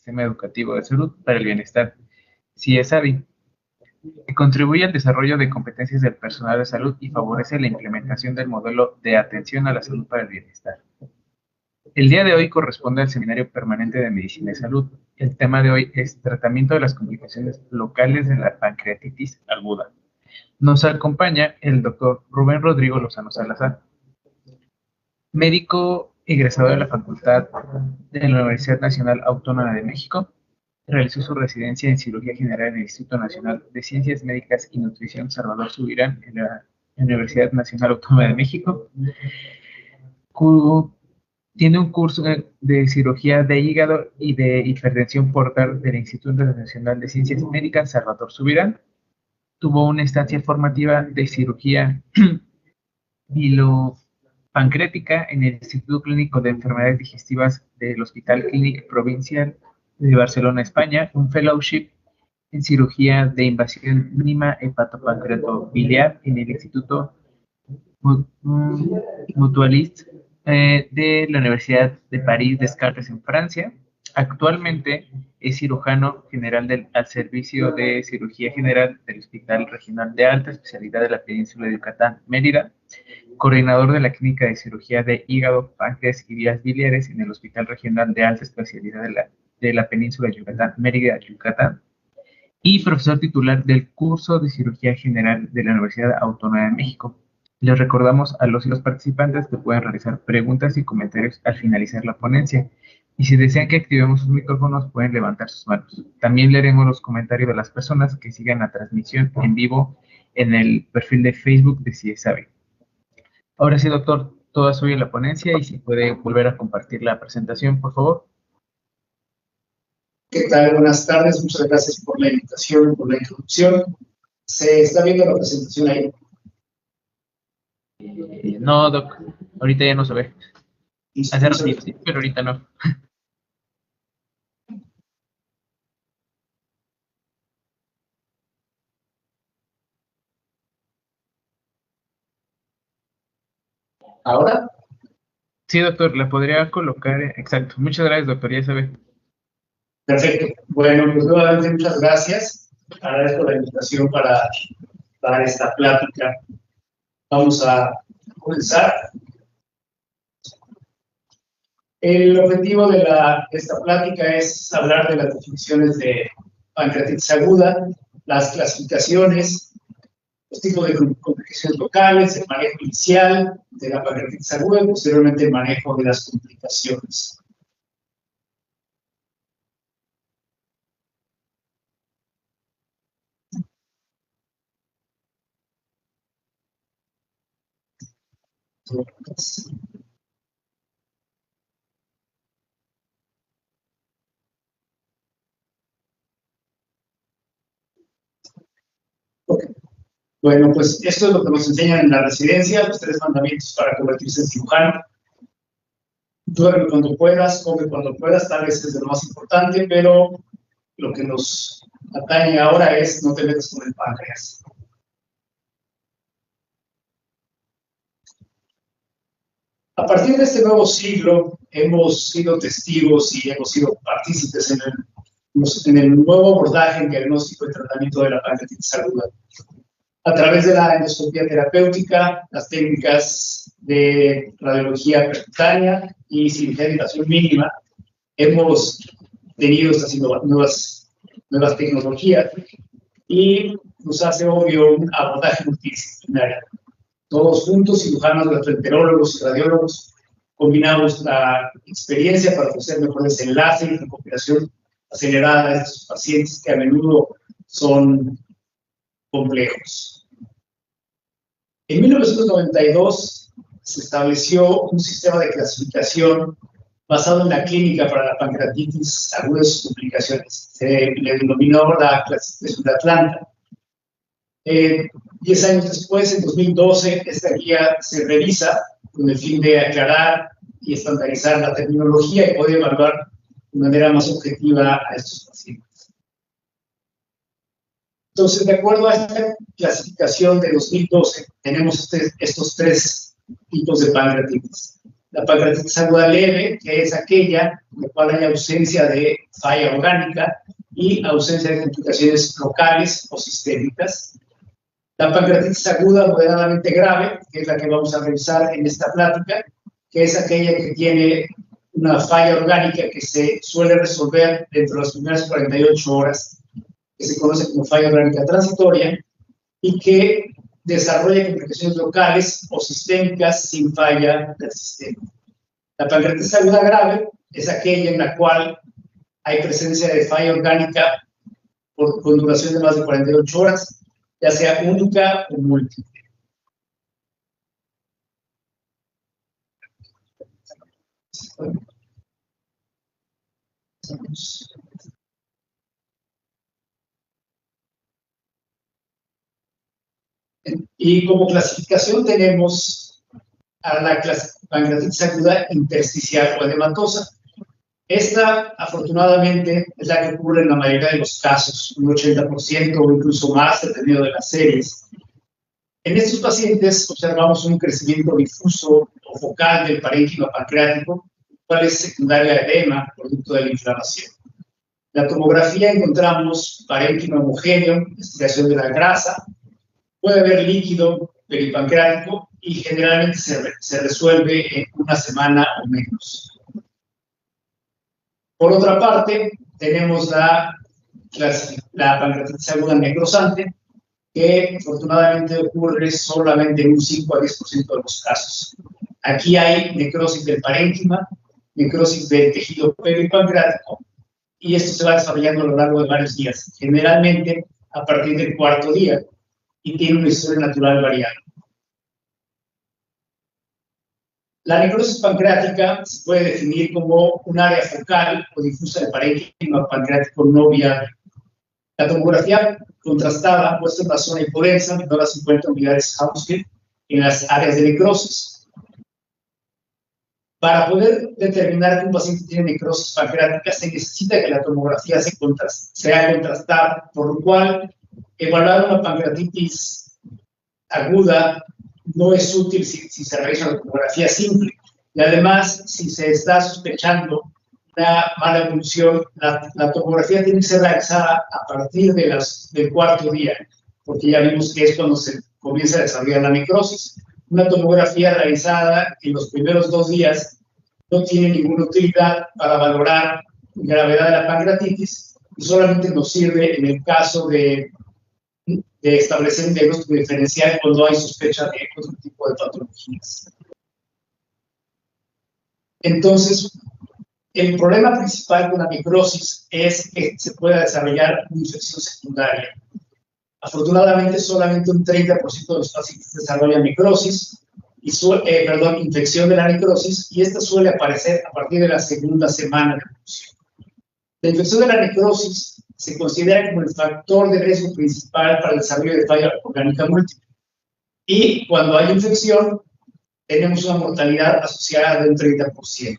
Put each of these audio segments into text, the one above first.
Sistema Educativo de Salud para el Bienestar, CIESABI, que contribuye al desarrollo de competencias del personal de salud y favorece la implementación del modelo de atención a la salud para el bienestar. El día de hoy corresponde al Seminario Permanente de Medicina y Salud. El tema de hoy es tratamiento de las complicaciones locales de la pancreatitis aguda. Nos acompaña el doctor Rubén Rodrigo Lozano Salazar, médico egresado de la Facultad de la Universidad Nacional Autónoma de México. Realizó su residencia en Cirugía General en el Instituto Nacional de Ciencias Médicas y Nutrición Salvador Subirán en la Universidad Nacional Autónoma de México. Tiene un curso de cirugía de hígado y de hipertensión portal del Instituto Nacional de Ciencias Médicas Salvador Subirán. Tuvo una estancia formativa de cirugía bilopancreática en el Instituto Clínico de Enfermedades Digestivas del Hospital Clínic Provincial de Barcelona, España, un fellowship en cirugía de invasión mínima hepatopancreatobiliar en el Instituto Mutualiste de la Universidad de París Descartes en Francia. Actualmente es cirujano general al Servicio de Cirugía General del Hospital Regional de Alta Especialidad de la Península de Yucatán, Mérida, coordinador de la Clínica de Cirugía de Hígado, Páncreas y Vías Biliares en el Hospital Regional de Alta Especialidad de la Península de Yucatán, Mérida, Yucatán, y profesor titular del curso de Cirugía General de la Universidad Autónoma de México. Les recordamos a los y los participantes que pueden realizar preguntas y comentarios al finalizar la ponencia. Y si desean que activemos sus micrófonos, pueden levantar sus manos. También leeremos los comentarios de las personas que sigan la transmisión en vivo en el perfil de Facebook de CIESABI. Ahora sí, doctor, toda suya la ponencia y si puede volver a compartir la presentación, por favor. ¿Qué tal? Buenas tardes. Muchas gracias por la invitación, por la introducción. ¿Se está viendo la presentación ahí? No, doc. Ahorita ya no se ve. Hace ratito, sí, pero ahorita no. ¿Ahora? Sí, doctor, la podría colocar. Exacto. Muchas gracias, doctor. Ya se ve. Perfecto. Bueno, pues nuevamente muchas gracias. Agradezco la invitación para dar esta plática. Vamos a comenzar. El objetivo de esta plática es hablar de las definiciones de pancreatitis aguda, las clasificaciones, los tipos de complicaciones locales, el manejo inicial de la pancreatitis aguda y posteriormente el manejo de las complicaciones. Okay. Bueno, pues esto es lo que nos enseñan en la residencia, los 3 mandamientos para convertirse en cirujano. Duerme cuando puedas, come cuando puedas, tal vez es de lo más importante, pero lo que nos atañe ahora es no te metas con el páncreas. A partir de este nuevo siglo, hemos sido testigos y hemos sido partícipes en el nuevo abordaje en diagnóstico y tratamiento de la pancreatitis aguda. A través de la endoscopía terapéutica, las técnicas de radiología percutánea y cirugía de invasión mínima, hemos tenido estas nuevas tecnologías y nos hace obvio un abordaje multidisciplinario. Todos juntos, cirujanos, gastroenterólogos y radiólogos, combinamos la experiencia para ofrecer mejores enlaces y recuperación acelerada de estos pacientes que a menudo son complejos. En 1992 se estableció un sistema de clasificación basado en la clínica para la pancreatitis aguda y sus complicaciones. Se le denominó la clasificación de Atlanta. 10 años después, en 2012, esta guía se revisa con el fin de aclarar y estandarizar la terminología y poder evaluar de manera más objetiva a estos pacientes. Entonces, de acuerdo a esta clasificación de 2012, tenemos estos 3 tipos de pancreatitis. La pancreatitis aguda leve, que es aquella en la cual hay ausencia de falla orgánica y ausencia de complicaciones locales o sistémicas. La pancreatitis aguda moderadamente grave, que es la que vamos a revisar en esta plática, que es aquella que tiene una falla orgánica que se suele resolver dentro de las primeras 48 horas, que se conoce como falla orgánica transitoria, y que desarrolla complicaciones locales o sistémicas sin falla del sistema. La pancreatitis aguda grave es aquella en la cual hay presencia de falla orgánica con duración de más de 48 horas, ya sea única o múltiple. Y como clasificación tenemos a la pancreatitis aguda intersticial o edematosa. Esta, afortunadamente, es la que ocurre en la mayoría de los casos, un 80% o incluso más, dependiendo de las series. En estos pacientes observamos un crecimiento difuso o focal del parénquima pancreático, cual es secundario a edema, producto de la inflamación. En la tomografía encontramos parénquima homogéneo, extracción de la grasa, puede haber líquido peripancreático y generalmente se resuelve en una semana o menos. Por otra parte, tenemos la pancreatitis aguda necrosante, que afortunadamente ocurre solamente en un 5 a 10% de los casos. Aquí hay necrosis del parénquima, necrosis del tejido peripancreático, y esto se va desarrollando a lo largo de varios días, generalmente a partir del cuarto día, y tiene una historia natural variable. La necrosis pancreática se puede definir como un área focal o difusa del parénquima pancreático no viable. La tomografía contrastada muestra una zona hipodensa menor a 50 unidades Hounsfield en las áreas de necrosis. Para poder determinar que un paciente tiene necrosis pancreática, se necesita que la tomografía sea contrastada, por lo cual evaluar una pancreatitis aguda no es útil si se realiza una tomografía simple. Y además, si se está sospechando una mala evolución, la tomografía tiene que ser realizada a partir del cuarto día, porque ya vimos que es cuando se comienza a desarrollar la necrosis. Una tomografía realizada en los primeros 2 días no tiene ninguna utilidad para valorar gravedad de la pancreatitis y solamente nos sirve en el caso de establecer un diagnóstico diferencial cuando hay sospecha de otro tipo de patologías. Entonces, el problema principal con la necrosis es que se pueda desarrollar una infección secundaria. Afortunadamente, solamente un 30% de los pacientes desarrollan necrosis, infección de la necrosis, y esta suele aparecer a partir de la segunda semana de evolución. La infección de la necrosis se considera como el factor de riesgo principal para el desarrollo de falla orgánica múltiple. Y cuando hay infección, tenemos una mortalidad asociada de un 30%.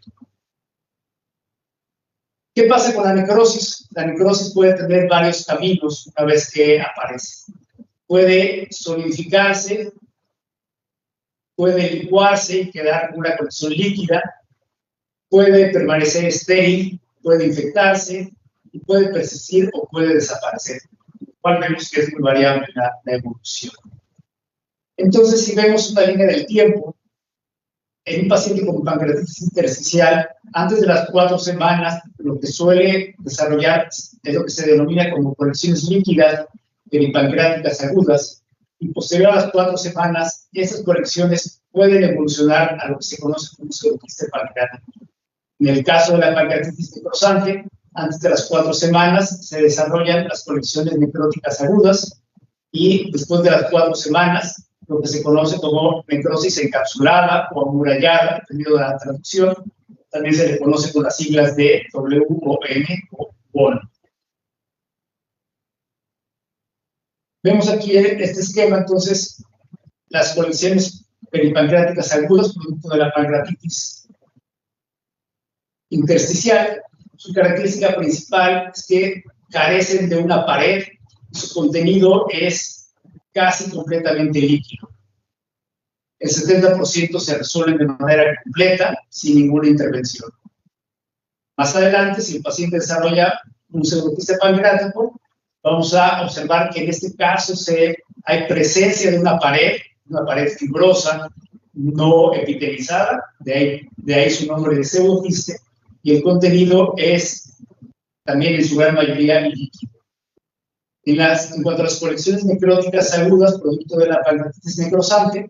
¿Qué pasa con la necrosis? La necrosis puede tener varios caminos una vez que aparece. Puede solidificarse, puede licuarse y quedar con una colección líquida, puede permanecer estéril, puede infectarse, y puede persistir o puede desaparecer, lo cual vemos que es muy variable la evolución. Entonces, si vemos una línea del tiempo, en un paciente con pancreatitis intersticial, antes de las 4 semanas, lo que suele desarrollar es lo que se denomina como colecciones líquidas peripancreáticas agudas, y posterior a las 4 semanas, esas colecciones pueden evolucionar a lo que se conoce como pseudoquiste pancreático. En el caso de la pancreatitis necrosante, antes de las 4 semanas se desarrollan las colecciones necróticas agudas, y después de las 4 semanas, lo que se conoce como necrosis encapsulada o amurallada, dependiendo de la traducción, también se le conoce con las siglas de WON o WON. Vemos aquí este esquema, entonces, las colecciones peripancreáticas agudas, producto de la pancreatitis intersticial. Su característica principal es que carecen de una pared y su contenido es casi completamente líquido. el 70% se resuelven de manera completa, sin ninguna intervención. Más adelante, si el paciente desarrolla un pseudoquiste pancreático, vamos a observar que en este caso hay presencia de una pared fibrosa, no epitelizada, de ahí su nombre de pseudoquiste, y el contenido es también en su gran mayoría líquido. En cuanto a las colecciones necróticas agudas, producto de la pancreatitis necrosante,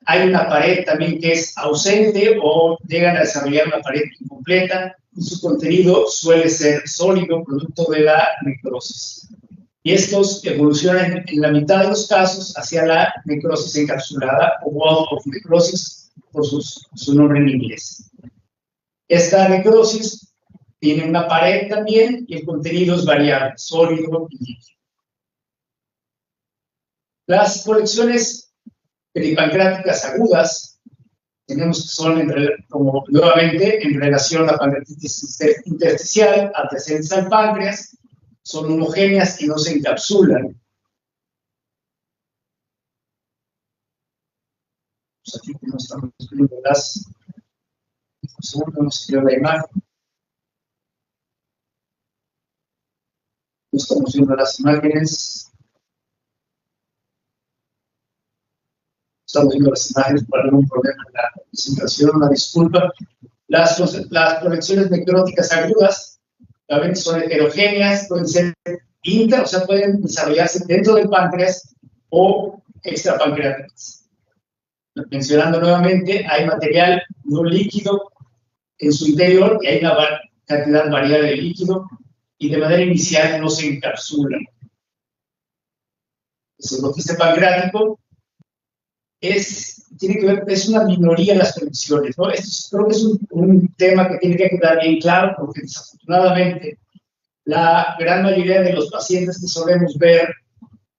hay una pared también que es ausente o llegan a desarrollar una pared incompleta y su contenido suele ser sólido, producto de la necrosis. Y estos evolucionan en la mitad de los casos hacia la necrosis encapsulada o wall of necrosis, por su nombre en inglés. Esta necrosis tiene una pared también y el contenido es variable, sólido y líquido. Las colecciones peripancreáticas agudas tenemos que son, como nuevamente, en relación a la pancreatitis intersticial adyacentes al páncreas, son homogéneas y no se encapsulan. Pues aquí no estamos viendo no se vio la imagen. No estamos viendo las imágenes. Estamos viendo las imágenes para algún problema en la presentación, una disculpa. Las colecciones necróticas agudas también son heterogéneas, pueden ser o sea, pueden desarrollarse dentro del páncreas o extrapancreáticas. Mencionando nuevamente, hay material no líquido en su interior y hay una cantidad variable de líquido y de manera inicial no se encapsulan. El pseudoquiste pancreático tiene que ver, es una minoría en las predicciones, ¿no? Creo que es un tema que tiene que quedar bien claro, porque desafortunadamente la gran mayoría de los pacientes que solemos ver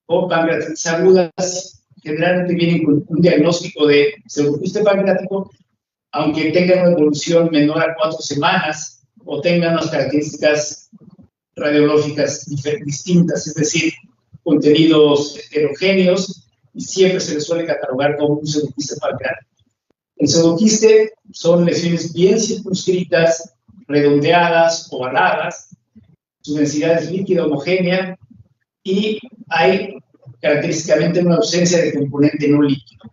con pancreatitis agudas generalmente vienen con un diagnóstico de pseudoquiste pancreático, aunque tengan una evolución menor a 4 semanas o tengan unas características radiológicas distintas, es decir, contenidos heterogéneos, y siempre se les suele catalogar como un pseudoquiste pancreático. El pseudoquiste son lesiones bien circunscritas, redondeadas, ovaladas, su densidad es líquida homogénea y hay característicamente una ausencia de componente no líquido.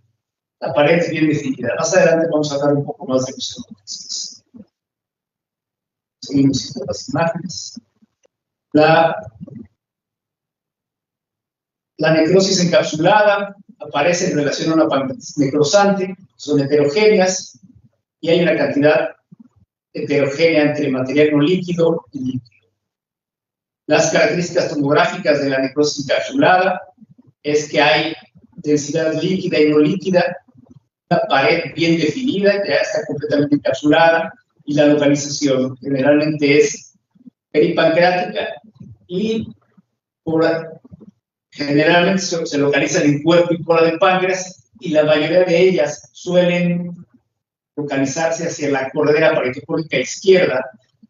La pared es bien definida. Más adelante vamos a hablar un poco más de los pseudoquistes. Seguimos viendo las imágenes. La necrosis encapsulada aparece en relación a una pancreatitis necrosante, son heterogéneas y hay una cantidad heterogénea entre material no líquido y líquido. Las características tomográficas de la necrosis encapsulada es que hay densidad líquida y no líquida, una pared bien definida, ya está completamente encapsulada, y la localización generalmente es peripancreática y generalmente se localizan en cuerpo y cola del páncreas, y la mayoría de ellas suelen localizarse hacia la corredera parenquimónica izquierda,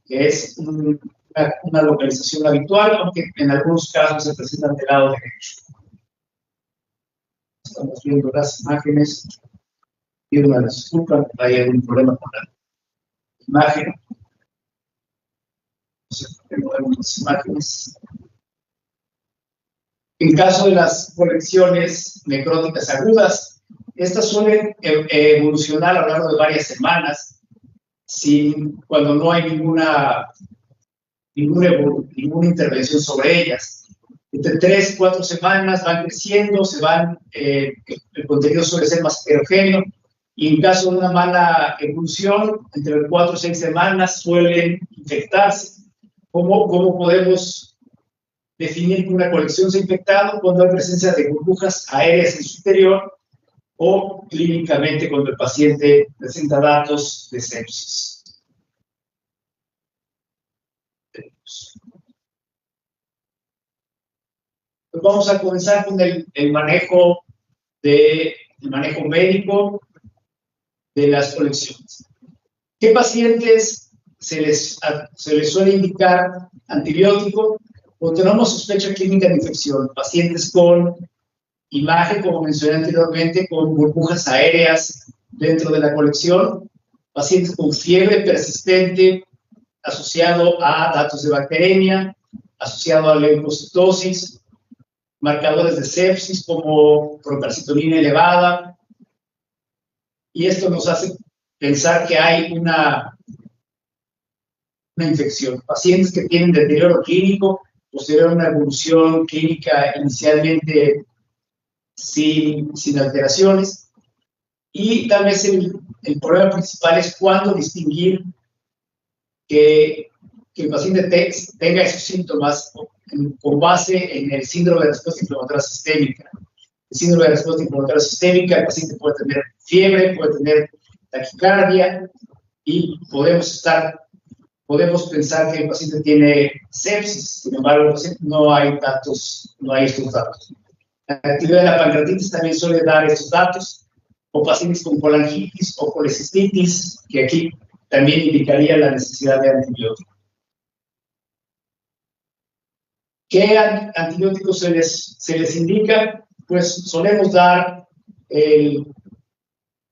que es una localización habitual, aunque en algunos casos se presentan del lado derecho. Estamos viendo las imágenes. Pido una disculpa, hay algún problema con la imagen. Tengo algunas imágenes. En caso de las colecciones necróticas agudas, estas suelen evolucionar a lo largo de varias semanas, cuando no hay ninguna intervención sobre ellas. Entre 3 y 4 semanas van creciendo, el contenido suele ser más heterogéneo, y en caso de una mala evolución, entre 4 y 6 semanas suelen infectarse. ¿Cómo podemos definir que una colección se ha infectado? Cuando hay presencia de burbujas aéreas en su interior o clínicamente cuando el paciente presenta datos de sepsis. Pues vamos a comenzar con el manejo médico de las colecciones. ¿Qué pacientes se les suele indicar antibiótico? Cuando tenemos sospecha clínica de infección, pacientes con imagen, como mencioné anteriormente, con burbujas aéreas dentro de la colección, pacientes con fiebre persistente asociado a datos de bacteremia, asociado a leucocitosis, marcadores de sepsis como procalcitonina elevada, y esto nos hace pensar que hay una infección. Pacientes que tienen deterioro clínico, posterior a una evolución clínica inicialmente sin alteraciones, y tal vez el problema principal es cuándo distinguir que el paciente tenga esos síntomas con base en el síndrome de respuesta inflamatoria sistémica. El síndrome de respuesta inflamatoria sistémica, el paciente puede tener fiebre, puede tener taquicardia, y podemos pensar que el paciente tiene sepsis. Sin embargo, no hay estos datos. La actividad de la pancreatitis también suele dar estos datos, o pacientes con colangitis o colecistitis, que aquí también indicaría la necesidad de antibióticos. ¿Qué antibióticos se les indica? Pues solemos dar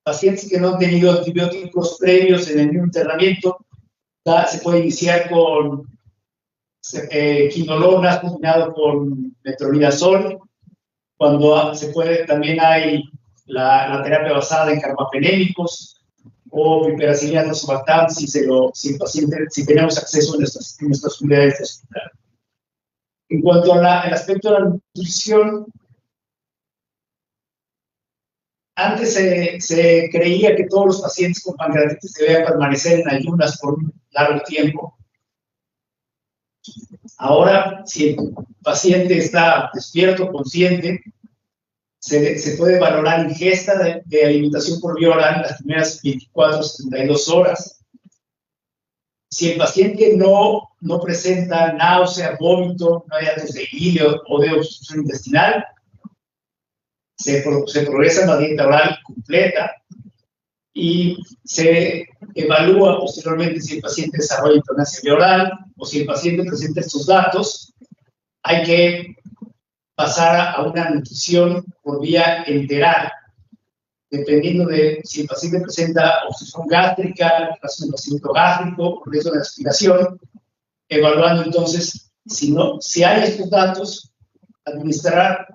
pacientes que no han tenido antibióticos previos en el mismo internamiento. Se puede iniciar con quinolona combinado con metronidazol. Cuando también hay la terapia basada en carbamazepínicos o piperacillina surfactant si tenemos acceso en nuestras unidades de hospital. En cuanto al aspecto de la nutrición, antes se creía que todos los pacientes con pancreatitis debían permanecer en ayunas por un largo tiempo. Ahora, si el paciente está despierto, consciente, se puede valorar ingesta de alimentación por vía oral en las primeras 24 a 72 horas. Si el paciente no presenta náusea, vómito, no hay datos de ileos o de obstrucción intestinal, se progresa en la dieta oral completa y se evalúa posteriormente si el paciente desarrolla intolerancia vía oral o si el paciente presenta estos datos. Hay que pasar a una nutrición por vía enteral, dependiendo de si el paciente presenta obstrucción gástrica, vacío gástrico, o riesgo de aspiración, evaluando entonces si hay estos datos, administrar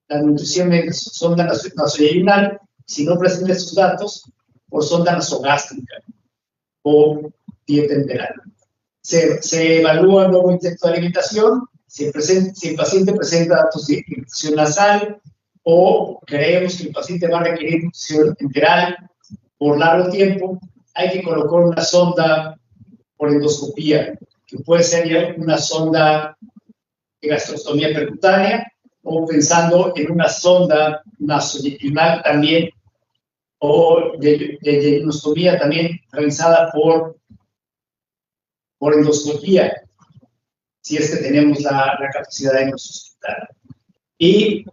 la nutrición de sonda nasoyeyunal, si no presenta estos datos, por sonda nasogástrica o dieta enteral. Se evalúa el nuevo intento de alimentación, si el paciente presenta datos de infección nasal o creemos que el paciente va a requerir nutrición enteral por largo tiempo, hay que colocar una sonda por endoscopía, que puede ser una sonda de gastrostomía percutánea o pensando en una sonda nasoyeyunal también o de yeyunostomía también realizada por endoscopía, si es que tenemos la capacidad en nuestro hospital. Y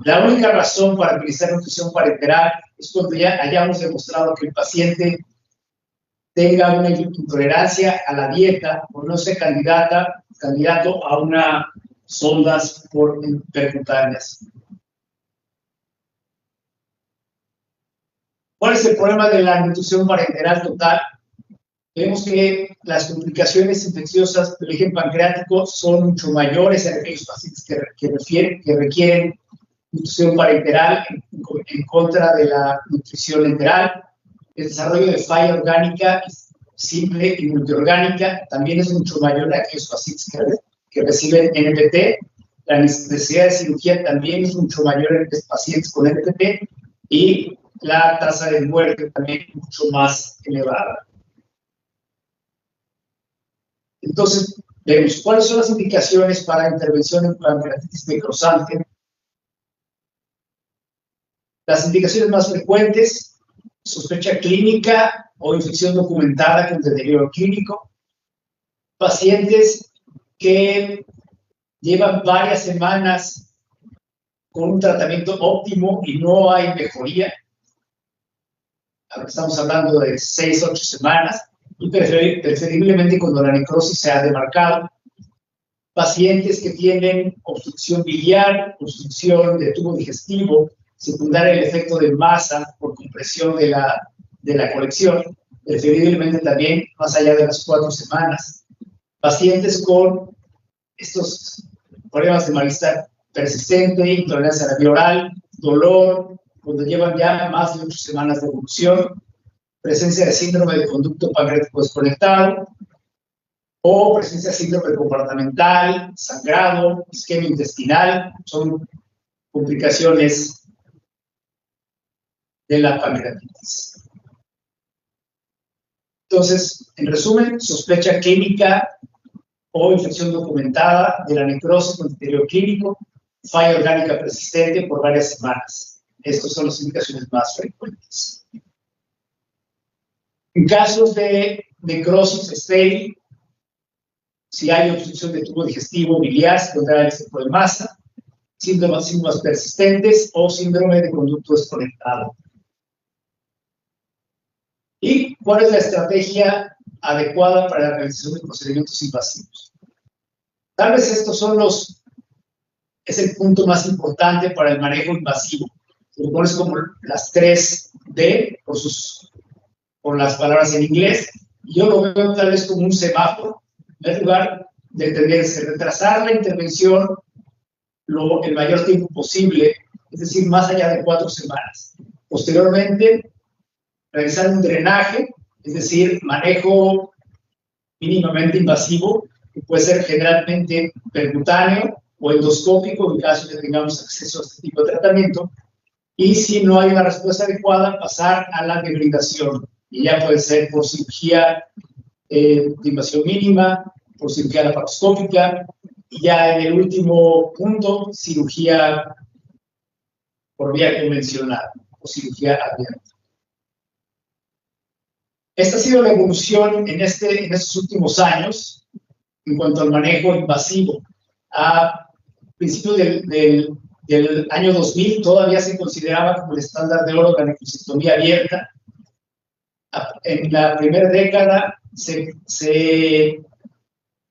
la única razón para utilizar nutrición parenteral es cuando ya hayamos demostrado que el paciente tenga una intolerancia a la dieta o no sea candidato a unas sondas percutáneas. ¿Cuál es el problema de la nutrición parenteral total? Vemos que las complicaciones infecciosas del eje pancreático son mucho mayores en aquellos pacientes que requieren nutrición parenteral en contra de la nutrición enteral. El desarrollo de falla orgánica simple y multiorgánica también es mucho mayor en aquellos pacientes que reciben NPT. La necesidad de cirugía también es mucho mayor en los pacientes con NPT y la tasa de muerte también es mucho más elevada. Entonces, vemos cuáles son las indicaciones para intervención en pancreatitis necrosante. Las indicaciones más frecuentes: sospecha clínica o infección documentada con deterioro clínico, pacientes que llevan varias semanas con un tratamiento óptimo y no hay mejoría. Ahora estamos hablando de 6 a 8 semanas, y preferiblemente cuando la necrosis se ha demarcado. pacientes que tienen obstrucción biliar, obstrucción de tubo digestivo, secundaria al efecto de masa por compresión de la colección, preferiblemente también más allá de las 4 semanas. Pacientes con estos problemas de malestar persistente, intolerancia a la vía oral, dolor, cuando llevan ya más de 8 semanas de evolución, presencia de síndrome de conducto pancreático desconectado, o presencia de síndrome comportamental, sangrado, isquemia intestinal, son complicaciones de la pancreatitis. Entonces, en resumen, sospecha clínica o infección documentada de la necrosis con deterioro clínico, falla orgánica persistente por varias semanas. Estas son las indicaciones más frecuentes. En casos de necrosis estéril, si hay obstrucción de tubo digestivo biliar, secundaria al efecto de masa, síntomas persistentes o síndrome de conducto desconectado. ¿Y cuál es la estrategia adecuada para la realización de procedimientos invasivos? Tal vez estos son es el punto más importante para el manejo invasivo. Se lo pones como las 3D por las palabras en inglés. Y yo lo veo tal vez como un semáforo. En lugar de tenerse, retrasar la intervención el mayor tiempo posible, es decir, más allá de 4 semanas. Posteriormente, realizar un drenaje, es decir, manejo mínimamente invasivo, que puede ser generalmente percutáneo o endoscópico en caso de que tengamos acceso a este tipo de tratamiento. Y si no hay una respuesta adecuada, pasar a la debridación. Y ya puede ser por cirugía de invasión mínima, por cirugía laparoscópica, y ya en el último punto, cirugía por vía convencional o cirugía abierta. Esta ha sido la evolución en estos últimos años en cuanto al manejo invasivo. A principios del año 2000 todavía se consideraba como el estándar de oro la necrosectomía abierta. En la primera década se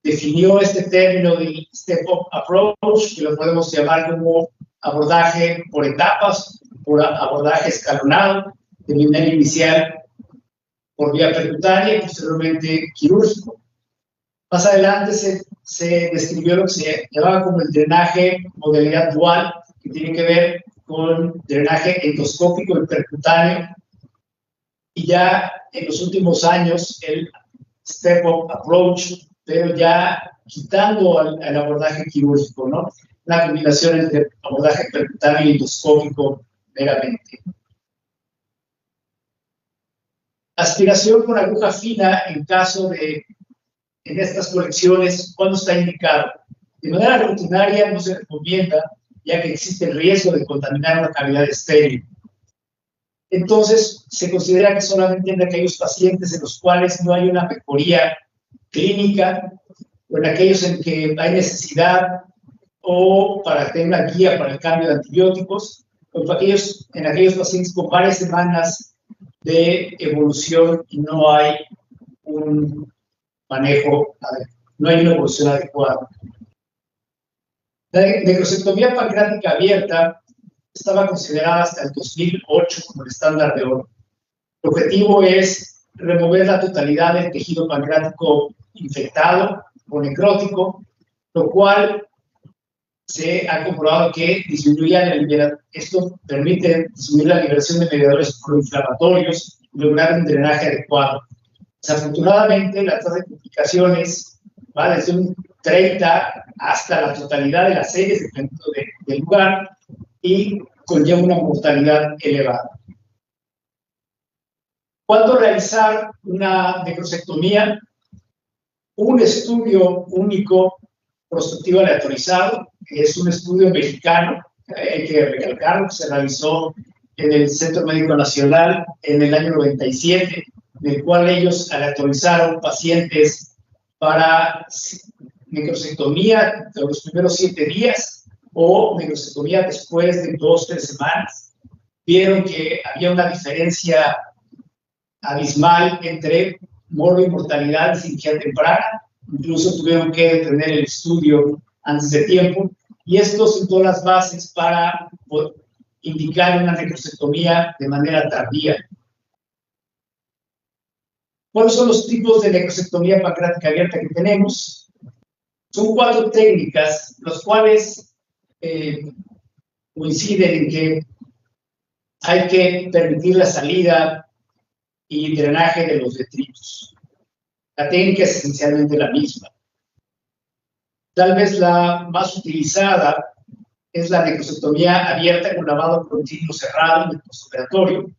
definió este término de step-up approach, que lo podemos llamar como abordaje por etapas, por abordaje escalonado, de manera inicial por vía percutánea y posteriormente quirúrgico. Más adelante se describió lo que se llamaba como el drenaje modalidad dual, que tiene que ver con drenaje endoscópico y percutáneo. Y ya en los últimos años el step-up approach, pero ya quitando al abordaje quirúrgico, ¿no? La combinación entre abordaje percutáneo y endoscópico meramente. Aspiración con aguja fina en caso de, en estas colecciones, ¿cuándo está indicado? De manera rutinaria no se recomienda, ya que existe el riesgo de contaminar una cavidad estéril. Entonces, se considera que solamente en aquellos pacientes en los cuales no hay una mejoría clínica, o en aquellos en que hay necesidad, o para tener una guía para el cambio de antibióticos, o en aquellos pacientes con varias semanas de evolución y no hay un manejo, no hay una evolución adecuada. La necrosectomía pancreática abierta estaba considerada hasta el 2008 como el estándar de oro. El objetivo es remover la totalidad del tejido pancreático infectado o necrótico, lo cual se ha comprobado que esto permite disminuir la liberación de mediadores proinflamatorios y lograr un drenaje adecuado. Desafortunadamente, la tasa de complicaciones va desde un 30 hasta la totalidad de las series, dependiendo del lugar, y conlleva una mortalidad elevada. ¿Cuándo realizar una necrosectomía? Un estudio único prospectivo aleatorizado, que es un estudio mexicano, hay que recalcarlo, que se realizó en el Centro Médico Nacional en el año 97, en el cual ellos aleatorizaron pacientes para necrosectomía de los primeros 7 días o necrosectomía después de 2-3 semanas. Vieron que había una diferencia abismal entre morbo y mortalidad de cirugía temprana, incluso tuvieron que detener el estudio antes de tiempo, y esto sentó las bases para indicar una necrosectomía de manera tardía. ¿Cuáles son los tipos de necrosectomía pancreática abierta que tenemos? Son 4 técnicas, las cuales coinciden en que hay que permitir la salida y drenaje de los detritos. La técnica es esencialmente la misma. Tal vez la más utilizada es la necrosectomía abierta con lavado continuo cerrado en el postoperatorio,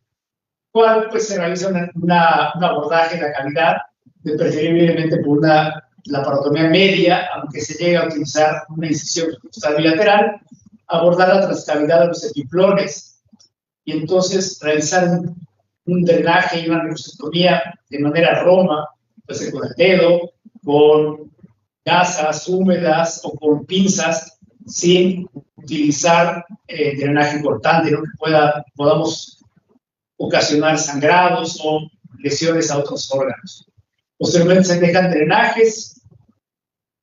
cual pues se realiza un abordaje de la cavidad, preferiblemente por una laparotomía media, aunque se llegue a utilizar una incisión costal bilateral, abordar la transcavidad de los epiplones y entonces realizar un drenaje y una necrosectomía de manera roma, pues con el dedo, con gasas húmedas o con pinzas, sin utilizar drenaje cortante, ¿no? Que podamos ocasionar sangrados o lesiones a otros órganos. Posteriormente se dejan drenajes,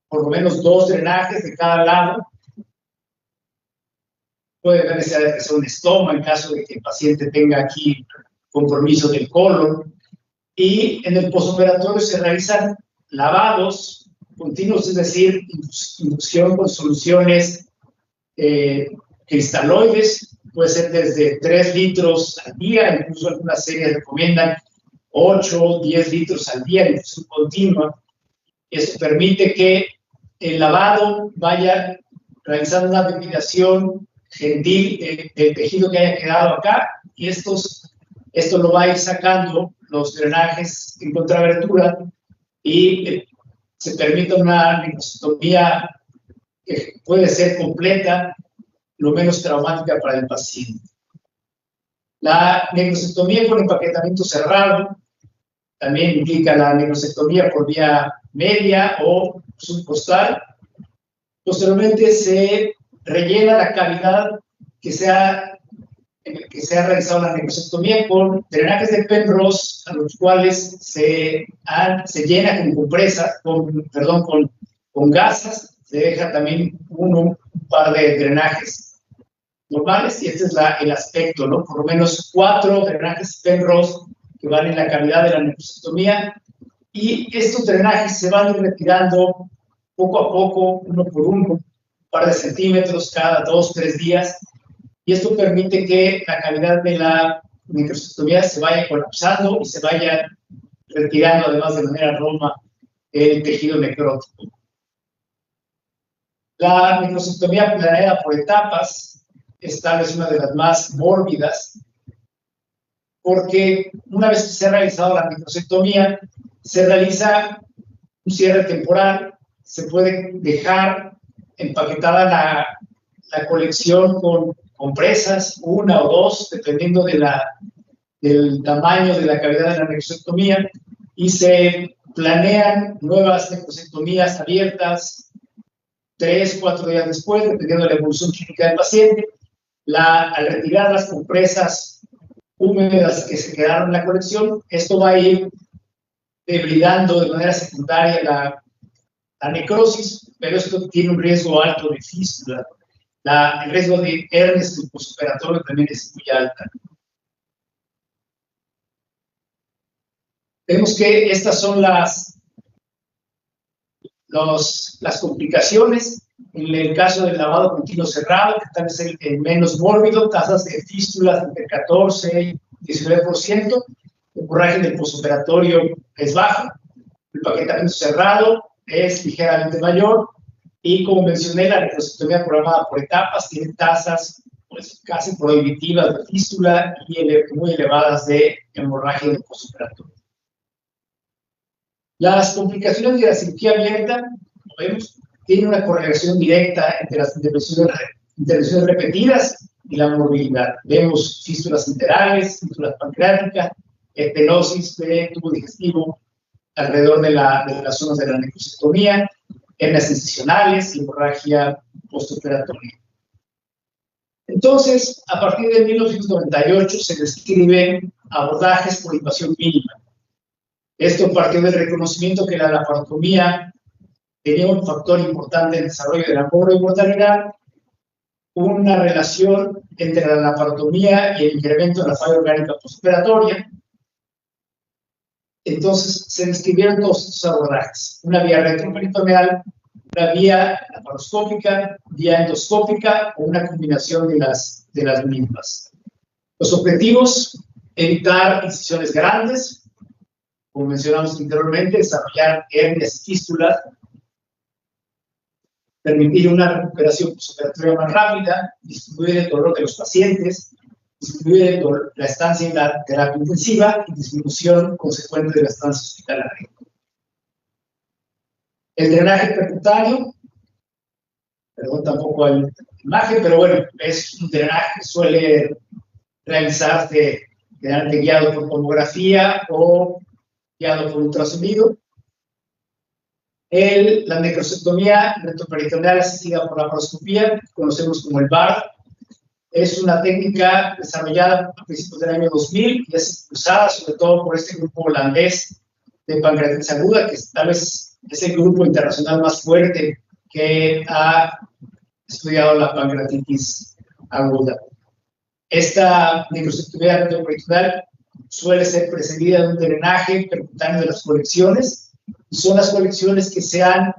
por lo menos 2 drenajes de cada lado. Puede haber que un estoma en caso de que el paciente tenga aquí compromiso del colon. Y en el postoperatorio se realizan lavados continuos, es decir, inducción con soluciones cristaloides, puede ser desde 3 litros al día, incluso algunas series recomiendan 8, 10 litros al día, en infusión continua. Esto permite que el lavado vaya realizando una depilación gentil del tejido que haya quedado acá, y esto lo va a ir sacando los drenajes en contraabertura y se permite una necrosectomía que puede ser completa, lo menos traumática para el paciente. La necrosectomía con empaquetamiento cerrado también implica la necrosectomía por vía media o subcostal. Posteriormente se rellena la cavidad que se ha realizado la necrosectomía con drenajes de Penrose, a los cuales se llena con compresas, con gasas. Se deja también un par de drenajes normales, y este es el aspecto, ¿no? Por lo menos 4 drenajes Penrose que van en la cavidad de la necrosectomía, y estos drenajes se van retirando poco a poco, uno por uno, un par de centímetros cada 2, 3 días, y esto permite que la cavidad de la necrosectomía se vaya colapsando y se vaya retirando, además de manera roma, el tejido necrótico. La necrosectomía planeada por etapas es tal vez una de las más mórbidas, porque una vez que se ha realizado la necrosectomía, se realiza un cierre temporal, se puede dejar empaquetada la colección con compresas, 1 o 2, dependiendo del tamaño de la cavidad de la necrosectomía, y se planean nuevas necrosectomías abiertas 3, 4 días después, dependiendo de la evolución clínica del paciente. Al retirar las compresas húmedas que se quedaron en la colección, esto va a ir debridando de manera secundaria la necrosis, pero esto tiene un riesgo alto de fístula. El riesgo de hernias del postoperatorio también es muy alta. Vemos que estas son las complicaciones. En el caso del lavado continuo cerrado, que tal vez es el menos mórbido, tasas de fístulas entre 14 y 19%, el hemorragia del postoperatorio es bajo, el paquetamiento cerrado es ligeramente mayor, y como mencioné, la necrosectomía programada por etapas tiene tasas pues, casi prohibitivas de fístula y muy elevadas de hemorragia del postoperatorio. Las complicaciones de la cirugía abierta, como vemos, tienen una correlación directa entre las intervenciones repetidas y la morbilidad. Vemos fístulas enterales, fístulas pancreáticas, estenosis de tubo digestivo alrededor de las zonas de la necrosectomía, hernias incisionales y hemorragia postoperatoria. Entonces, a partir de 1998 se describen abordajes por invasión mínima. Esto partió del reconocimiento que la laparotomía tenía un factor importante en el desarrollo de la mortalidad, una relación entre la laparotomía y el incremento de la falla orgánica postoperatoria. Entonces se describieron todos estos abordajes: una vía retroperitoneal, una vía laparoscópica, vía endoscópica o una combinación de las mismas. Los objetivos: evitar incisiones grandes, como mencionamos anteriormente, desarrollar hernias y fístulas, permitir una recuperación postoperatoria más rápida, disminuir el dolor de los pacientes, disminuir la estancia en la terapia intensiva y disminución consecuente de la estancia hospitalaria. El drenaje percutáneo, perdón, tampoco hay imagen, pero bueno, es un drenaje que suele realizarse generalmente guiado por tomografía o guiado por ultrasonido. La necrosectomía retroperitoneal asistida por laparoscopía, que conocemos como el BARD, es una técnica desarrollada a principios del año 2000 y es usada sobre todo por este grupo holandés de pancreatitis aguda, que tal vez es el grupo internacional más fuerte que ha estudiado la pancreatitis aguda. Esta necrosectomía retroperitoneal suele ser precedida de un drenaje percutáneo de las colecciones, y son las colecciones que se han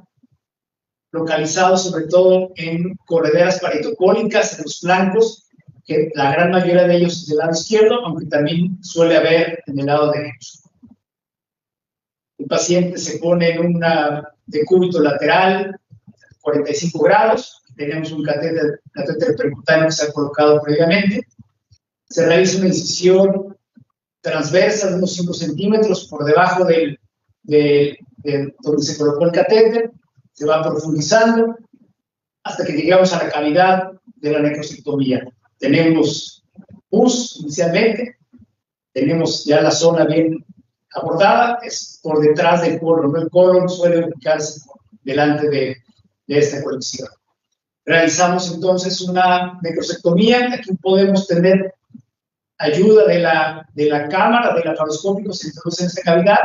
localizado sobre todo en correderas paritocólicas, en los flancos, que la gran mayoría de ellos es del lado izquierdo, aunque también suele haber en el lado derecho. El paciente se pone en una decúbito lateral, 45 grados, tenemos un catéter percutáneo que se ha colocado previamente, se realiza una incisión transversa de unos 5 centímetros por debajo de donde se colocó el catéter, se va profundizando hasta que llegamos a la cavidad de la necrosectomía. Tenemos pus inicialmente, tenemos ya la zona bien abordada, es por detrás del colon. El colon suele ubicarse delante de esta colección. Realizamos entonces una necrosectomía. Aquí podemos tener ayuda de la cámara, del laparoscópico, se introduce en esta cavidad.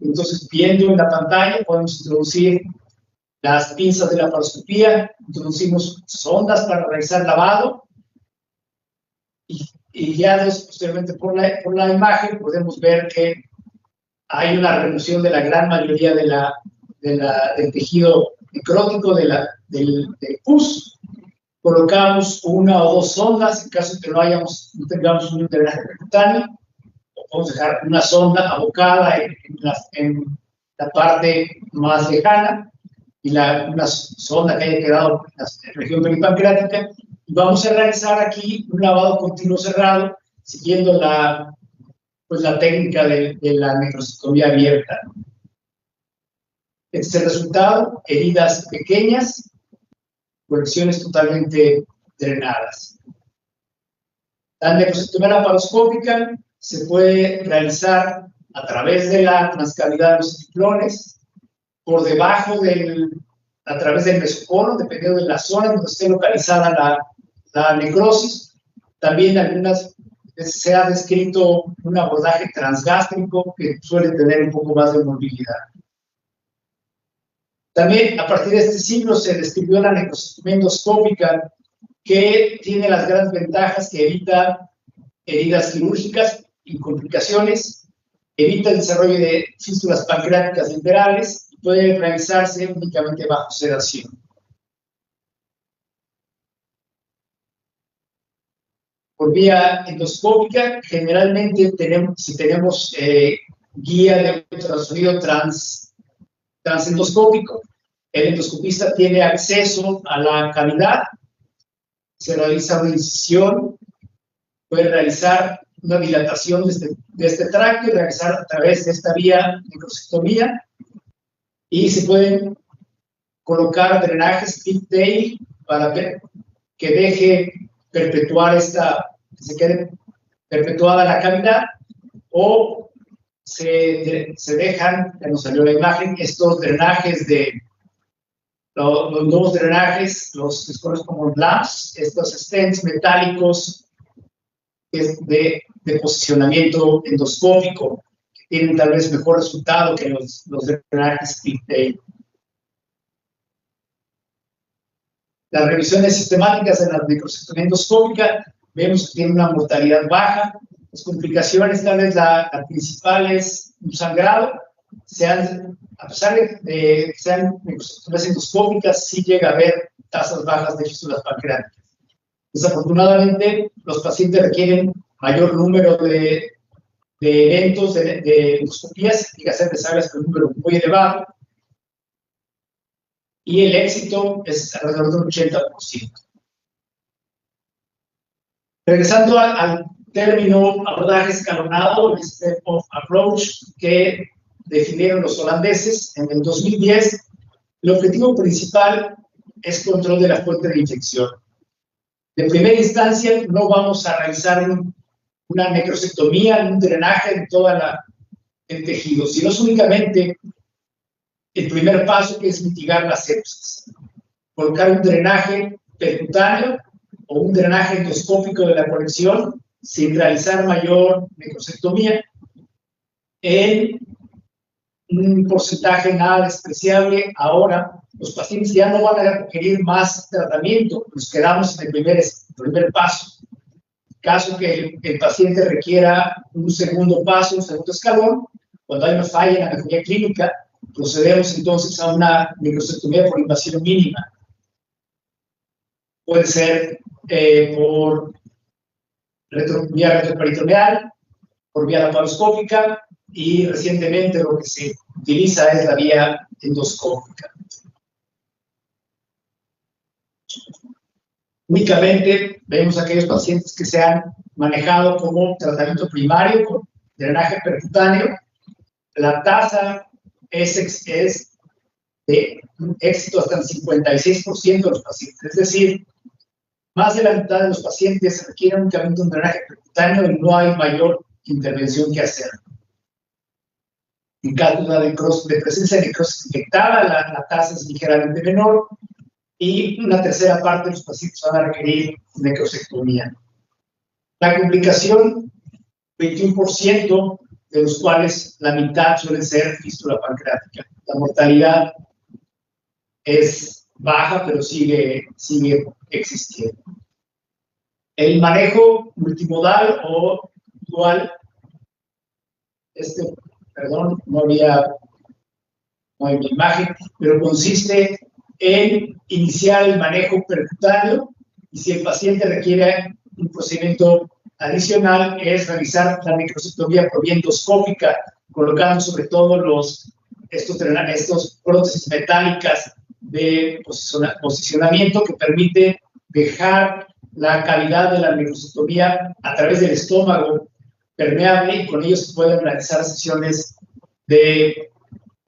Entonces, viendo en la pantalla, podemos introducir las pinzas de la laparoscopía, introducimos sondas para realizar lavado, y ya posteriormente por la imagen podemos ver que hay una remoción de la gran mayoría del tejido necrótico del pus. Colocamos 1 o 2 sondas en caso de que no tengamos un drenaje percutáneo, o podemos dejar una sonda abocada en la parte más lejana y una sonda que haya quedado en la región peripancreática, y vamos a realizar aquí un lavado continuo cerrado siguiendo la técnica de la necrosectomía abierta. Este es el resultado: heridas pequeñas, colecciones totalmente drenadas. La necrosectomía laparoscópica se puede realizar a través de la transcavidad de los ciclones, por debajo a través del mesocolon, dependiendo de la zona donde esté localizada la necrosis. También algunas veces se ha descrito un abordaje transgástrico que suele tener un poco más de movilidad. También a partir de este siglo se describió la necrosectomía endoscópica, que tiene las grandes ventajas que evita heridas quirúrgicas y complicaciones, evita el desarrollo de fístulas pancreáticas enterales y puede realizarse únicamente bajo sedación. Por vía endoscópica, generalmente si tenemos guía de ultrasonido transendoscópico, el endoscopista tiene acceso a la cavidad, se realiza una incisión, puede realizar una dilatación de este tracto y realizar a través de esta vía necrosectomía, y se pueden colocar drenajes pigtail para que deje perpetuar que se quede perpetuada la cavidad, o se dejan, ya nos salió la imagen, estos drenajes los nuevos drenajes, los que se conocen como LAMPs, estos stents metálicos de posicionamiento endoscópico, que tienen tal vez mejor resultado que los drenajes pigtail. Las revisiones sistemáticas en la microcectomía endoscópica vemos que tiene una mortalidad baja. Las complicaciones, tal vez la principal es un sangrado. A pesar de que sean microcectomías endoscópicas, sí llega a haber tasas bajas de fístulas pancreáticas. Desafortunadamente, los pacientes requieren mayor número de eventos de endoscopías, hay que hacer cesáreas con un número muy elevado, y el éxito es alrededor del 80%. Regresando al término abordaje escalonado, el Step of Approach, que definieron los holandeses en el 2010, el objetivo principal es control de la fuente de infección. De primera instancia, no vamos a realizar una necrosectomía, un drenaje de toda el tejido, sino es únicamente el primer paso, que es mitigar la sepsis. Colocar un drenaje percutáneo o un drenaje endoscópico de la conexión sin realizar mayor necrosectomía en un porcentaje nada despreciable. Ahora, los pacientes ya no van a requerir más tratamiento, nos quedamos en el primer paso. En caso que el paciente requiera un segundo paso, un segundo escalón, cuando hay una falla en la anatomía clínica, procedemos entonces a una microsectomía por invasión mínima. Puede ser por vía retroperitoneal, por vía laparoscópica, y recientemente lo que se utiliza es la vía endoscópica. Únicamente vemos aquellos pacientes que se han manejado como tratamiento primario con drenaje percutáneo. La tasa es de éxito hasta el 56% de los pacientes, es decir, más de la mitad de los pacientes requieren únicamente un drenaje percutáneo y no hay mayor intervención que hacer. En caso de presencia de necrosis infectada, la tasa es ligeramente menor y una tercera parte de los pacientes van a requerir necrosectomía. La complicación, 21%, de los cuales la mitad suele ser fístula pancreática. La mortalidad es baja, pero sigue existiendo. El manejo multimodal o dual, perdón, no hay una imagen, pero consiste en iniciar el manejo percutáneo y si el paciente requiere un procedimiento adicional es realizar la microsectomía por vía endoscópica, colocando sobre todo estos prótesis metálicas de posicionamiento que permite dejar la cavidad de la microsectomía a través del estómago permeable y con ello se pueden realizar sesiones de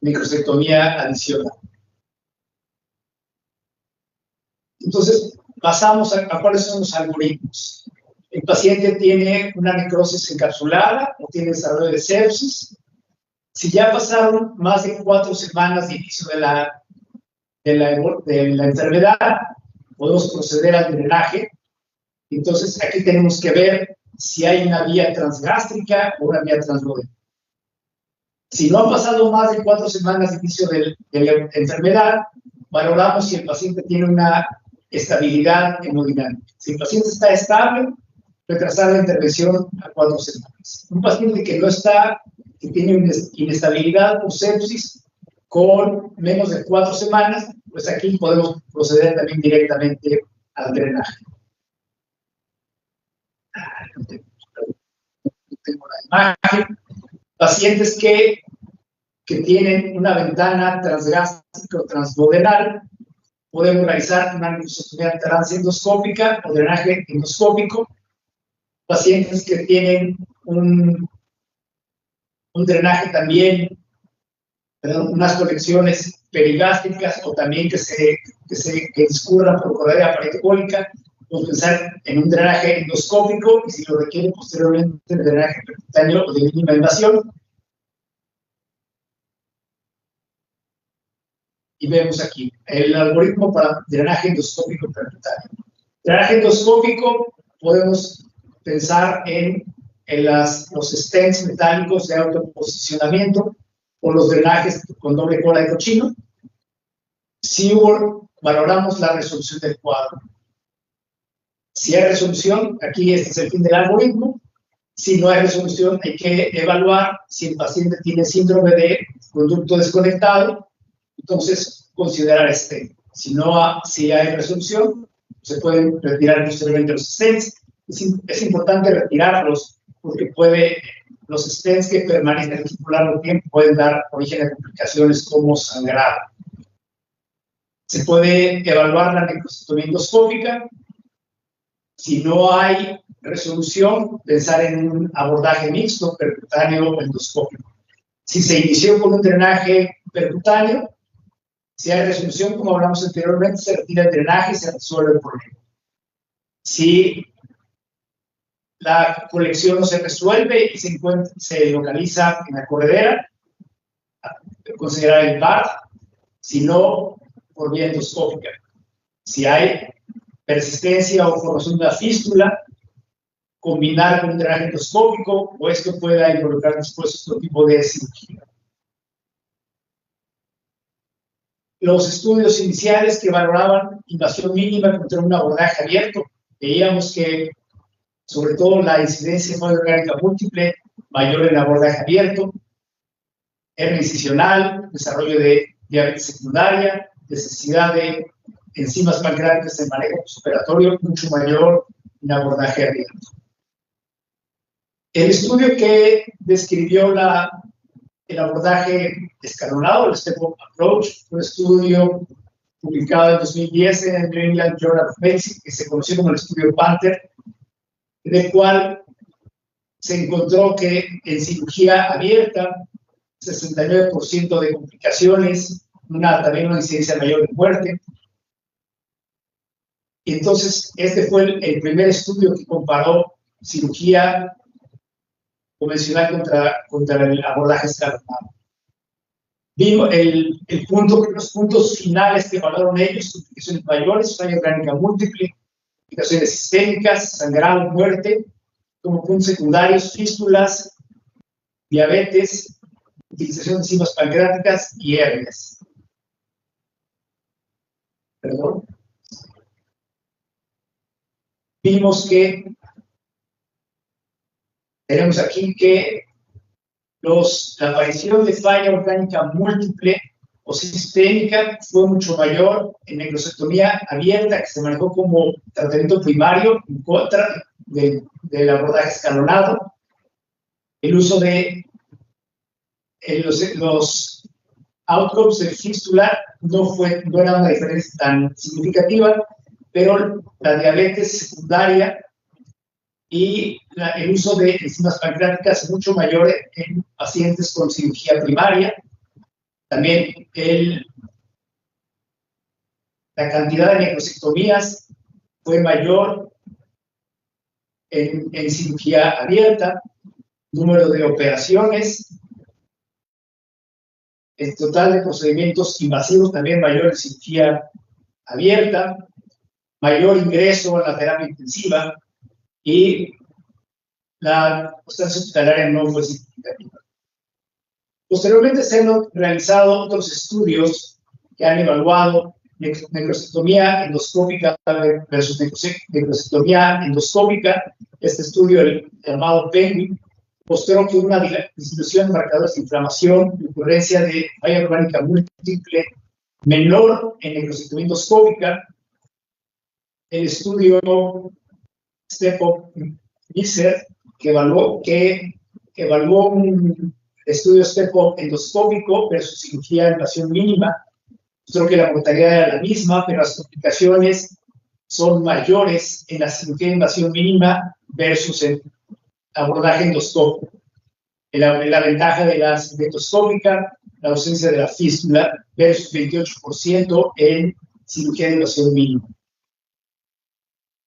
microsectomía adicional. Entonces, pasamos a cuáles son los algoritmos. El paciente tiene una necrosis encapsulada o tiene desarrollo de sepsis. Si ya pasaron más de 4 semanas de inicio de la enfermedad, podemos proceder al drenaje. Entonces, aquí tenemos que ver si hay una vía transgástrica o una vía transduodenal. Si no han pasado más de 4 semanas de inicio de la enfermedad, valoramos si el paciente tiene una estabilidad hemodinámica. Si el paciente está estable, retrasar la intervención a 4 semanas. Un paciente que no está, que tiene inestabilidad por sepsis con menos de 4 semanas, pues aquí podemos proceder también directamente al drenaje. No tengo la imagen. Pacientes que tienen una ventana transgástrica o transduodenal, podemos realizar una microsectomía transendoscópica o drenaje endoscópico. Pacientes que tienen un drenaje también, unas conexiones perigástricas o también que discurran por correa parenquimónica, podemos pensar en un drenaje endoscópico y si lo requiere posteriormente el drenaje percutáneo o de mínima invasión. Y vemos aquí el algoritmo para drenaje endoscópico percutáneo. Drenaje endoscópico podemos pensar en los stents metálicos de autoposicionamiento o los drenajes con doble cola de cochino. Si hubo valoramos la resolución del cuadro. Si hay resolución, aquí este es el fin del algoritmo. Si no hay resolución, hay que evaluar si el paciente tiene síndrome de conducto desconectado, entonces considerar este. Si hay resolución, se pueden retirar posteriormente los stents. Es importante retirarlos porque los stents que permanecen aquí por largo tiempo pueden dar origen a complicaciones como sangrado. Se puede evaluar la necrostomía endoscópica. Si no hay resolución, pensar en un abordaje mixto, percutáneo o endoscópico. Si se inició con un drenaje percutáneo, si hay resolución, como hablamos anteriormente, se retira el drenaje y se resuelve el problema. Si la colección no se resuelve y se localiza en la corredera, considerar el BART, si no, por vía endoscópica. Si hay persistencia o formación de la fístula, combinar con un drenaje endoscópico, o esto pueda involucrar después otro tipo de cirugía. Los estudios iniciales que valoraban invasión mínima contra un abordaje abierto, veíamos que sobre todo la incidencia de falla orgánica múltiple mayor en abordaje abierto, hernia incisional, desarrollo de diabetes secundaria, necesidad de enzimas pancreáticas en manejo postoperatorio mucho mayor en abordaje abierto. El estudio que describió el abordaje escalonado, el Step-Up Approach, fue un estudio publicado en 2010 en el New England Journal of Medicine, que se conoció como el estudio Panther, en el cual se encontró que en cirugía abierta, 69% de complicaciones, también una incidencia mayor de muerte. Y entonces, este fue el primer estudio que comparó cirugía convencional contra el abordaje escalonado. Vimos los puntos finales que evaluaron ellos: complicaciones mayores, falla orgánica múltiple, complicaciones sistémicas, sangrado, muerte, como puntos secundarios, fístulas, diabetes, utilización de enzimas pancreáticas y hernias. Perdón. Vimos que tenemos aquí que la aparición de falla orgánica múltiple o sistémica fue mucho mayor en necrosectomía abierta, que se manejó como tratamiento primario en contra del abordaje escalonado. El uso de los outcomes de fístula no era una diferencia tan significativa, pero la diabetes secundaria y el uso de enzimas pancreáticas mucho mayor en pacientes con cirugía primaria. También la cantidad de necrosectomías fue mayor en cirugía abierta, número de operaciones, el total de procedimientos invasivos también mayor en cirugía abierta, mayor ingreso a la terapia intensiva y la constancia hospitalaria no fue significativa. Posteriormente se han realizado otros estudios que han evaluado necrosectomía endoscópica versus necrosectomía endoscópica. Este estudio, el llamado Penguin, mostró que una disminución de marcadores de inflamación y ocurrencia de falla orgánica múltiple menor en necrosectomía endoscópica. El estudio Step-Up Mixer, que evaluó un estudio Step-Up endoscópico versus cirugía de invasión mínima, mostró que la mortalidad era la misma, pero las complicaciones son mayores en la cirugía de invasión mínima versus el abordaje endoscópico. La ventaja de la cirugía endoscópica, la ausencia de la fístula, versus 28% en cirugía de invasión mínima.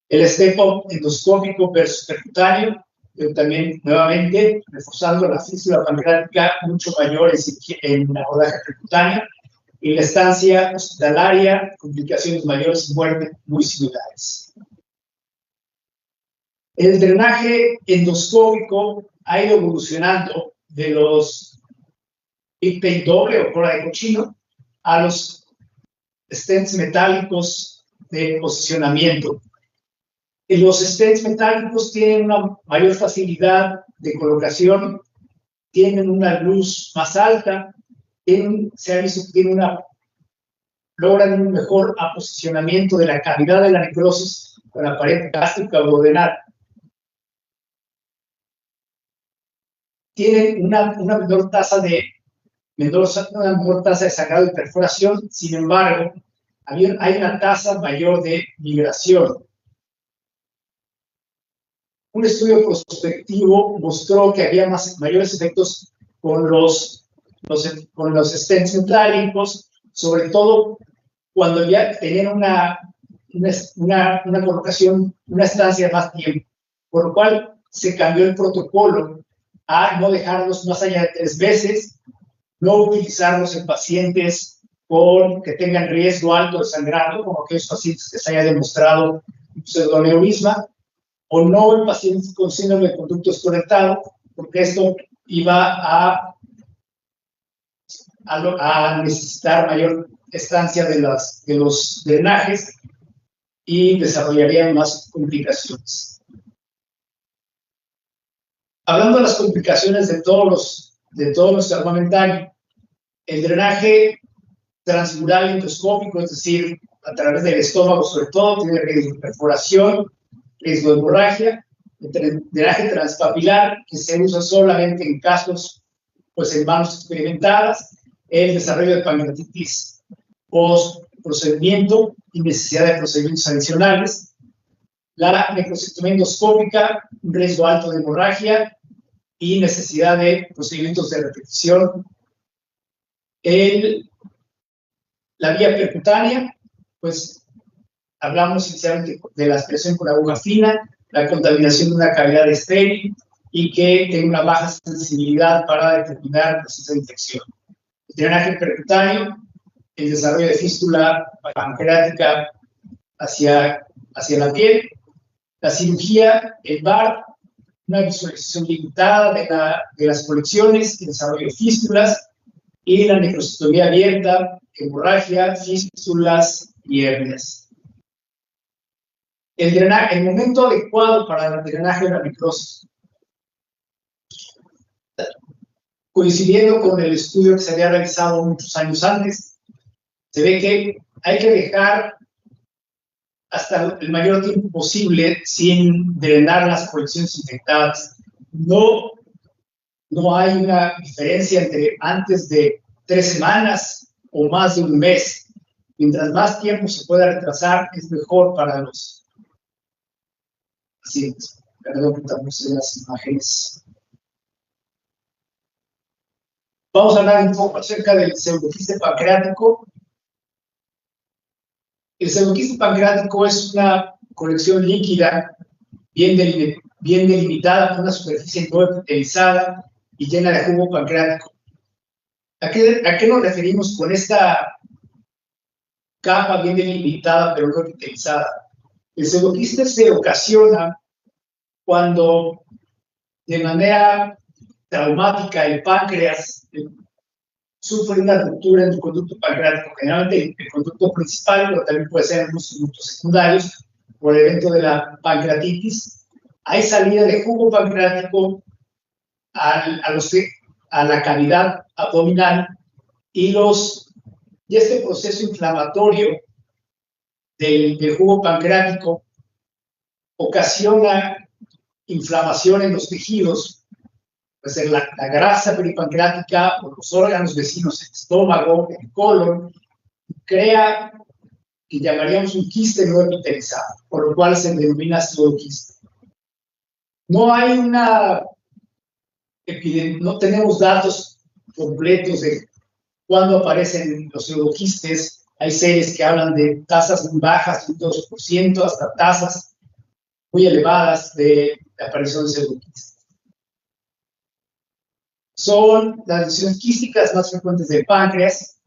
El Step-Up endoscópico versus percutáneo, también nuevamente reforzando la fístula pancreática mucho mayor en abordaje percutáneo, y la estancia hospitalaria, complicaciones mayores y muerte muy similares. El drenaje endoscópico ha ido evolucionando de los Big Pain doble o cola de cochino a los stents metálicos de posicionamiento. Los stents metálicos tienen una mayor facilidad de colocación, tienen una luz más alta, se ha visto que logran un mejor aposicionamiento de la cavidad de la necrosis con la pared gástrica o duodenal. Tienen una menor tasa de sangrado y perforación, sin embargo, hay una tasa mayor de migración. Un estudio prospectivo mostró que había mayores efectos con los stents metálicos, sobre todo cuando ya tenían una colocación, una estancia más tiempo, por lo cual se cambió el protocolo a no dejarlos más allá de 3 veces, no utilizarlos en pacientes que tengan riesgo alto de sangrado, como aquellos pacientes que se haya demostrado pseudoneurisma, o no en pacientes con síndrome de conducto desconectado, porque esto iba a necesitar mayor estancia de los drenajes y desarrollarían más complicaciones. Hablando de las complicaciones de todos los armamentarios, el drenaje transmural endoscópico, es decir, a través del estómago sobre todo, tiene riesgo de perforación, riesgo de hemorragia. El drenaje transpapilar, que se usa solamente en casos, pues en manos experimentadas, el desarrollo de pancreatitis post-procedimiento y necesidad de procedimientos adicionales. La necrosectomía endoscópica, un riesgo alto de hemorragia y necesidad de procedimientos de repetición. La vía percutánea, pues hablamos inicialmente de la aspiración con aguja fina, la contaminación de una cavidad estéril y que tenga una baja sensibilidad para determinar el proceso de infección. El drenaje percutáneo, el desarrollo de fístula pancreática hacia la piel, la cirugía, el VAR, una visualización limitada de las colecciones, el desarrollo de fístulas y la necrosectomía abierta, hemorragia, fístulas y hernias. El momento adecuado para el drenaje de la necrosis. Coincidiendo con el estudio que se había realizado muchos años antes, se ve que hay que dejar hasta el mayor tiempo posible sin drenar las colecciones infectadas. No hay una diferencia entre antes de 3 semanas o más de un mes. Mientras más tiempo se pueda retrasar, es mejor para los pacientes. Perdón, quitamos las imágenes. Vamos a hablar un poco acerca del pseudoquiste pancreático. El pseudoquiste pancreático es una colección líquida bien delimitada con una superficie no epitelizada y llena de jugo pancreático. ¿A qué nos referimos con esta capa bien delimitada pero no epitelizada? El pseudoquiste se ocasiona cuando de manera traumática el páncreas sufre una ruptura en el conducto pancreático, generalmente el conducto principal, pero también puede ser en algunos conductos secundarios, por el evento de la pancreatitis. Hay salida de jugo pancreático a la cavidad abdominal y este proceso inflamatorio del jugo pancreático ocasiona inflamación en los tejidos, puede ser la grasa peripancreática o los órganos vecinos, el estómago, el colon, crea que llamaríamos un quiste no epitelizado, por lo cual se denomina pseudoquiste. No tenemos datos completos de cuándo aparecen los pseudoquistes. Hay series que hablan de tasas muy bajas, un 2%, hasta tasas muy elevadas de aparición de pseudoquistes. Son las lesiones quísticas más frecuentes del páncreas,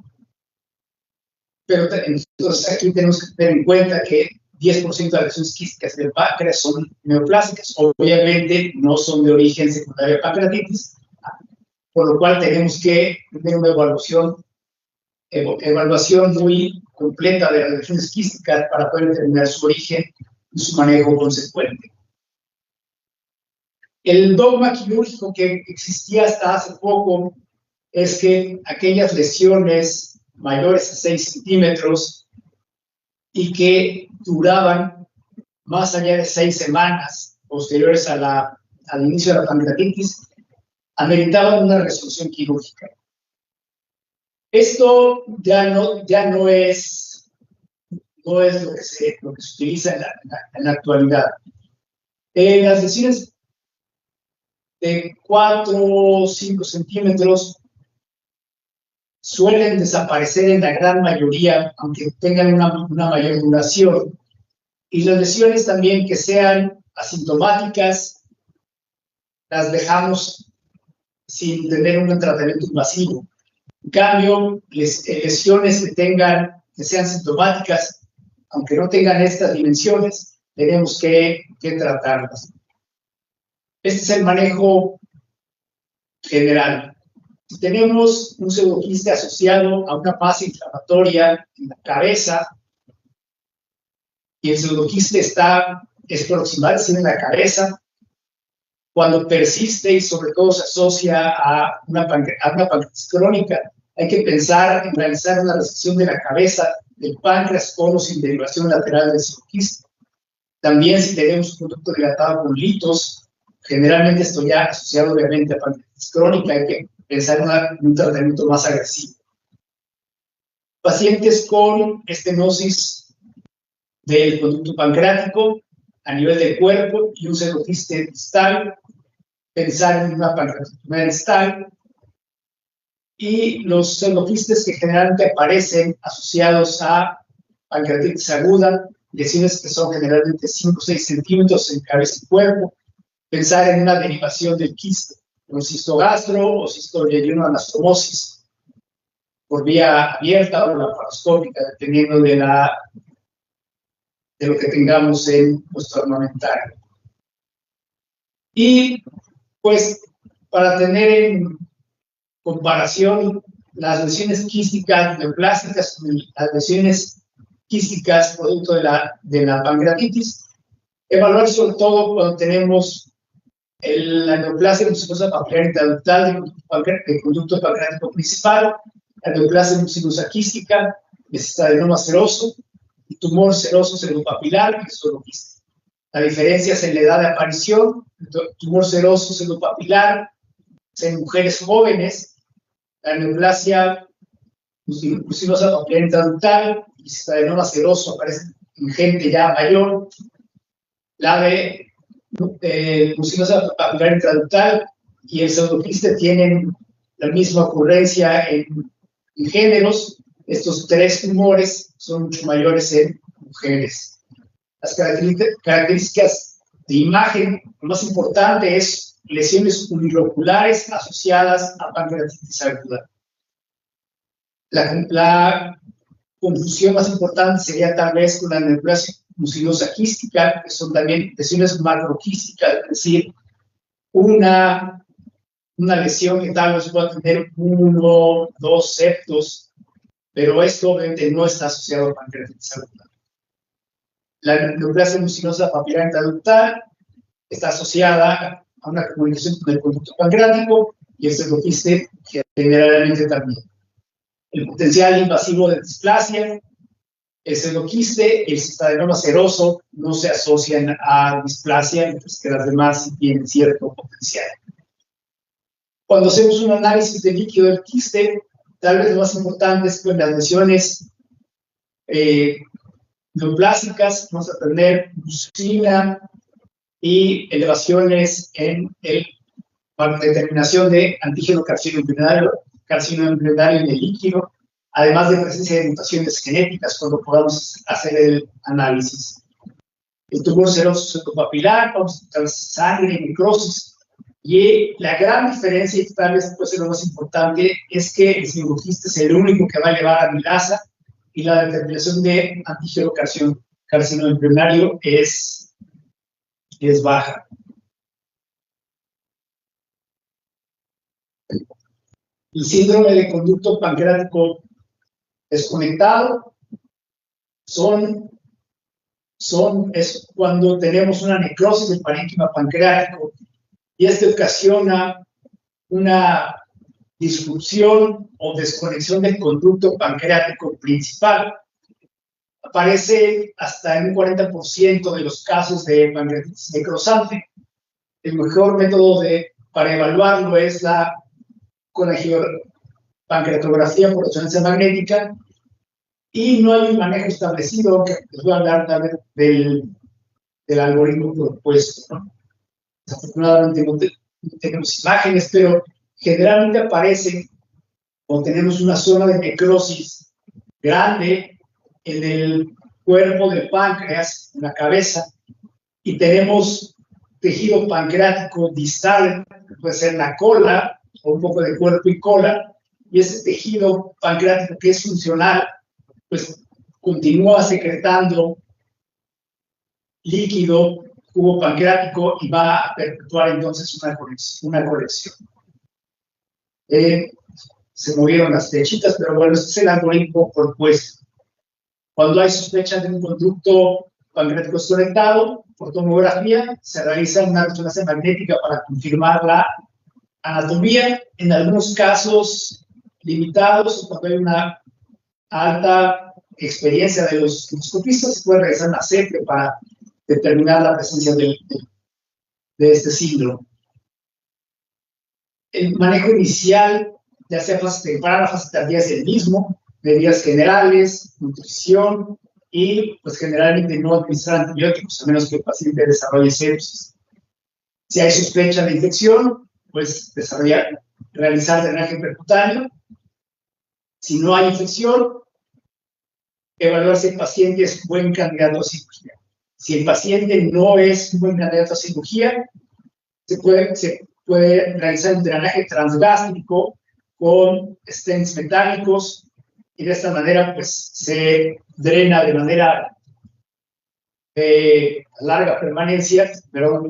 pero entonces aquí tenemos que tener en cuenta que 10% de las lesiones quísticas del páncreas son neoplásicas. Obviamente no son de origen secundario de pancreatitis, por lo cual tenemos que tener una evaluación muy completa de las lesiones quísticas para poder determinar su origen y su manejo consecuente. El dogma quirúrgico que existía hasta hace poco es que aquellas lesiones mayores a 6 centímetros y que duraban más allá de 6 semanas posteriores al inicio de la pancreatitis ameritaban una resolución quirúrgica. Esto ya no es lo que se utiliza en la actualidad. Las lesiones de 4 o 5 centímetros suelen desaparecer en la gran mayoría, aunque tengan una mayor duración. Y las lesiones también que sean asintomáticas, las dejamos sin tener un tratamiento invasivo. En cambio, lesiones que sean sintomáticas, aunque no tengan estas dimensiones, tenemos que tratarlas. Este es el manejo general. Si tenemos un pseudoquiste asociado a una masa inflamatoria en la cabeza y el pseudoquiste es proximal, en la cabeza, cuando persiste y sobre todo se asocia a una pancreatitis crónica, hay que pensar en realizar una resección de la cabeza del páncreas con o sin derivación lateral del pseudoquiste. También si tenemos un conducto dilatado con litos, generalmente esto ya asociado obviamente a pancreatitis crónica, hay que pensar en un tratamiento más agresivo. Pacientes con estenosis del conducto pancreático a nivel del cuerpo y un pseudoquiste distal, pensar en una pancreatitis distal, y los pseudoquistes que generalmente aparecen asociados a pancreatitis aguda, lesiones que son generalmente 5 o 6 centímetros en cabeza y cuerpo, pensar en una derivación del quiste, un cistogastro o cistoyeyunoanastomosis, por vía abierta o laparoscópica, dependiendo de lo que tengamos en nuestro armamentario. Y pues para tener en comparación las lesiones quísticas neoplásticas con las lesiones quísticas producto de la pancreatitis, evaluar sobre todo cuando tenemos la neoplasia mucinosa papilar intraductal del conducto pancreático principal, la neoplasia mucinosa quística, mesistadenoma seroso, y tumor seroso ceropapilar, que es pseudoquiste. La diferencia es en la edad de aparición, tumor seroso ceropapilar en mujeres jóvenes, la neoplasia mucinosa papilar intraductal y mesistadenoma seroso aparece en gente ya mayor. La de mucinosa papilar intraductal y el pseudoquiste tienen la misma ocurrencia en géneros. Estos 3 tumores son mucho mayores en mujeres. Las características de imagen, lo más importante es lesiones uniloculares asociadas a pancreatitis aguda. La confusión más importante sería tal vez con la neoplasia mucinosa quística, que son también lesiones macroquísticas, es decir, una lesión que tal vez pueda tener 1 o 2 septos, pero esto obviamente no está asociado a pancreatitis aguda. La neoplasia mucinosa papilar intraductal está asociada a una comunicación con el conducto pancreático y el pseudoquiste generalmente también. El potencial invasivo de displasia, el pseudoquiste y el cistadenoma seroso no se asocian a displasia, mientras que las demás sí tienen cierto potencial. Cuando hacemos un análisis de líquido del quiste, tal vez lo más importante es que en las lesiones neoplásicas vamos a tener mucina y elevaciones en la determinación de antígeno carcinoma embrionario en el líquido, además de presencia de mutaciones genéticas cuando podamos hacer el análisis. El tumor seroso ceropapilar, vamos a tener sangre y necrosis. Y la gran diferencia, y tal vez puede ser lo más importante, es que el pseudoquiste es el único que va a elevar amilasa y la determinación de antígeno carcinoma embrionario es baja. El síndrome de conducto pancreático desconectado es cuando tenemos una necrosis del parénquima pancreático y esto ocasiona una disrupción o desconexión del conducto pancreático principal. Aparece hasta en un 40% de los casos de pancreatitis necrosante. El mejor método para evaluarlo es con la pancreatografía por resonancia magnética, y no hay un manejo establecido, que les voy a hablar también del algoritmo propuesto, ¿no? Desafortunadamente no tenemos imágenes, pero generalmente aparecen o tenemos una zona de necrosis grande en el cuerpo del páncreas, en la cabeza, y tenemos tejido pancreático distal, que puede ser la cola o un poco de cuerpo y cola, y ese tejido pancreático que es funcional, pues continúa secretando líquido, jugo pancreático, y va a perpetuar entonces una corrección. Se movieron las flechitas, pero bueno, este es el algoritmo propuesto. Cuando hay sospecha de un conducto pancreático desconectado, por tomografía, se realiza una resonancia magnética para confirmar la anatomía. En algunos casos limitados, cuando hay una alta experiencia de los endoscopistas, se puede realizar una CEPE para determinar la presencia de este síndrome. El manejo inicial, ya sea fase temprana, fase tardía, es el mismo: medidas generales, nutrición y, pues, generalmente no administrar antibióticos, a menos que el paciente desarrolle sepsis. Si hay sospecha de infección, pues realizar drenaje percutáneo. Si no hay infección, evaluar si el paciente es un buen candidato a cirugía. Si el paciente no es un buen candidato a cirugía, se puede realizar un drenaje transgástrico con stents metálicos, y de esta manera pues se drena de manera de larga permanencia, pero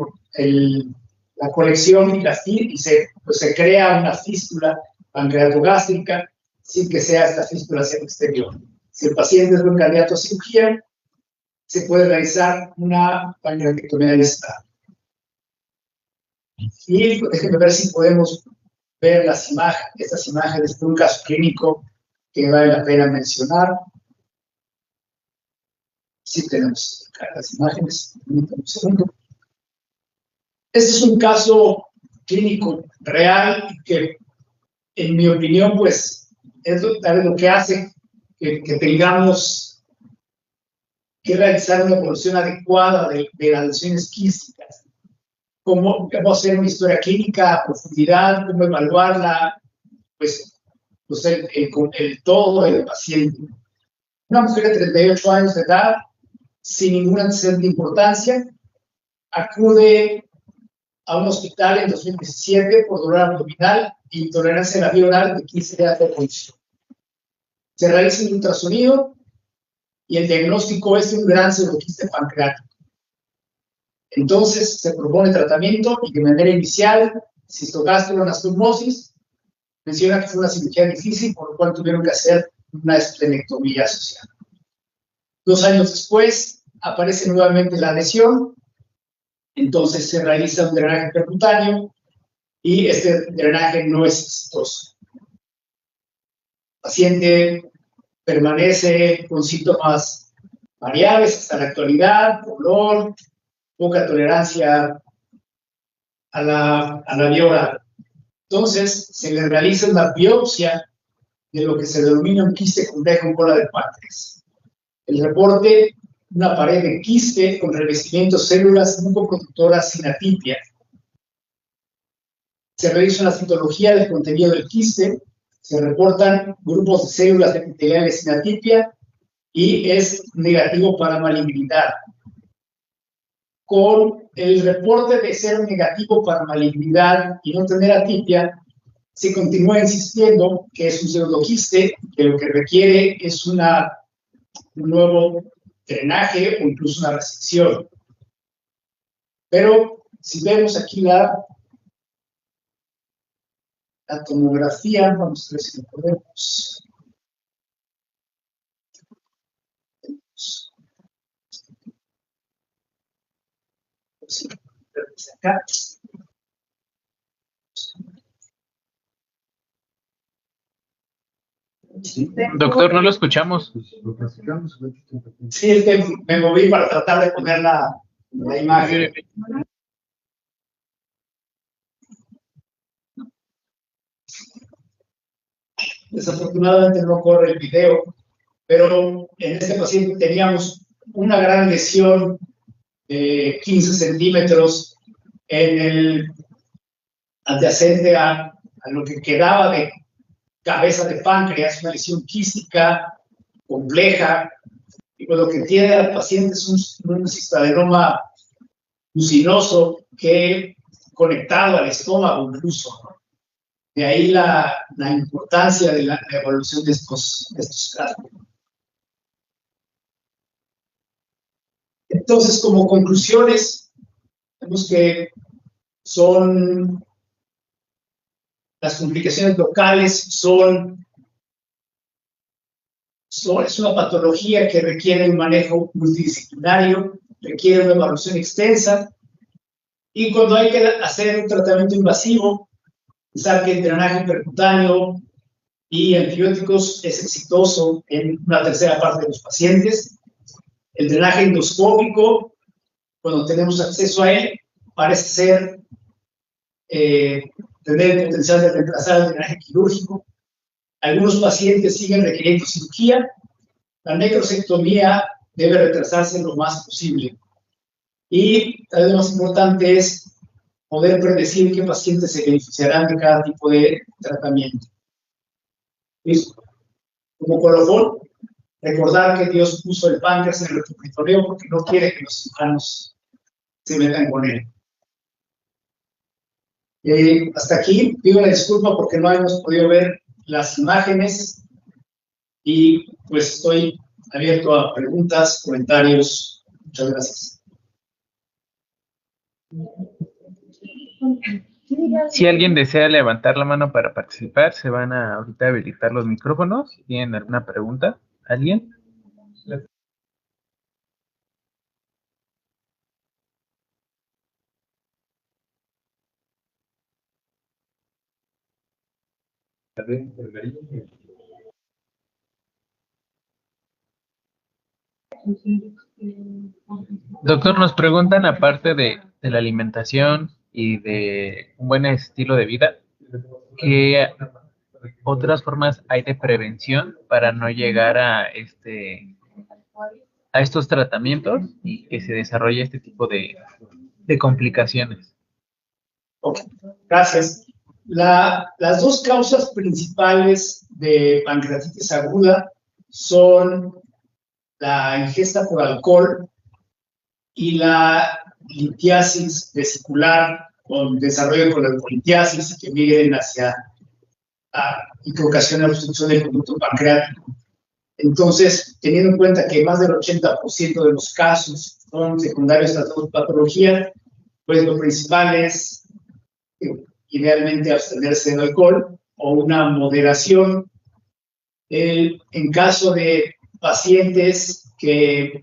la colección y se crea una fístula pancreatogástrica sin que sea esta fístula hacia el exterior. Si el paciente es un candidato a cirugía, se puede realizar una pancreatectomía distal. Y déjenme ver si podemos ver estas imágenes de un caso clínico que vale la pena mencionar. Sí tenemos las imágenes. Un segundo. Este es un caso clínico real que, en mi opinión, pues es lo que hace que tengamos que realizar una evolución adecuada de las lesiones quísticas. Cómo hacer una historia clínica a profundidad, cómo evaluarla, pues el todo del paciente. Una mujer de 38 años de edad, sin ningún antecedente de importancia, acude a un hospital en 2017 por dolor abdominal e intolerancia a la vía oral de 15 días de evolución. Se realiza un ultrasonido y el diagnóstico es un gran pseudoquiste pancreático. Entonces se propone tratamiento y, de manera inicial, cistogastroanastommosis. Menciona que fue una cirugía difícil, por lo cual tuvieron que hacer una esplenectomía asociada. 2 años después aparece nuevamente la lesión, entonces se realiza un drenaje percutáneo y este drenaje no es exitoso. El paciente permanece con síntomas variables hasta la actualidad: dolor, poca tolerancia a la vía oral. Entonces se le realiza una biopsia de lo que se denomina un quiste complejo en cola de páncreas. El reporte: una pared de quiste con revestimiento de células mucoproductoras sin atipia. Se realiza una citología del contenido del quiste, se reportan grupos de células epiteliales sin atipia y es negativo para malignidad. Con el reporte de ser negativo para malignidad y no tener atipia, se continúa insistiendo que es un pseudoquiste, que lo que requiere es un nuevo drenaje o incluso una resección. Pero si vemos aquí la tomografía, vamos a ver si lo podemos. Acá. Doctor, no lo escuchamos. Sí, es que me moví para tratar de poner la imagen. Desafortunadamente no corre el video, pero en este paciente teníamos una gran lesión de 15 centímetros en el adyacente a lo que quedaba de cabeza de páncreas, una lesión quística compleja, y pues lo que tiene al paciente es un cistadenoma mucinoso que conectado al estómago incluso, ¿no? De ahí la importancia de la evaluación de estos casos. Entonces, como conclusiones, vemos que las complicaciones locales es una patología que requiere un manejo multidisciplinario, requiere una evaluación extensa, y cuando hay que hacer un tratamiento invasivo, pensar que el drenaje percutáneo y antibióticos es exitoso en una tercera parte de los pacientes. El drenaje endoscópico, cuando tenemos acceso a él, parece ser tener el potencial de reemplazar el drenaje quirúrgico. Algunos pacientes siguen requiriendo cirugía. La necrosectomía debe retrasarse lo más posible. Y tal vez lo más importante es poder predecir qué pacientes se beneficiarán de cada tipo de tratamiento. ¿Listo? Como colofón, recordar que Dios puso el páncreas en el retroperitorio porque no quiere que los cirujanos se metan con él. Hasta aquí, pido una disculpa porque no hemos podido ver las imágenes y pues estoy abierto a preguntas, comentarios. Muchas gracias. Si alguien desea levantar la mano para participar, se van a ahorita habilitar los micrófonos. ¿Tienen alguna pregunta? ¿Alguien? Doctor, nos preguntan, aparte de la alimentación y de un buen estilo de vida, ¿qué otras formas hay de prevención para no llegar a estos tratamientos y que se desarrolle este tipo de complicaciones? Okay. Gracias. Las dos causas principales de pancreatitis aguda son la ingesta por alcohol y la litiasis vesicular con desarrollo con la colitiasis que migren y que ocasiona obstrucción del conducto pancreático. Entonces, teniendo en cuenta que más del 80% de los casos son secundarios a esta patología, pues lo principal es idealmente abstenerse del alcohol o una moderación. En caso de pacientes que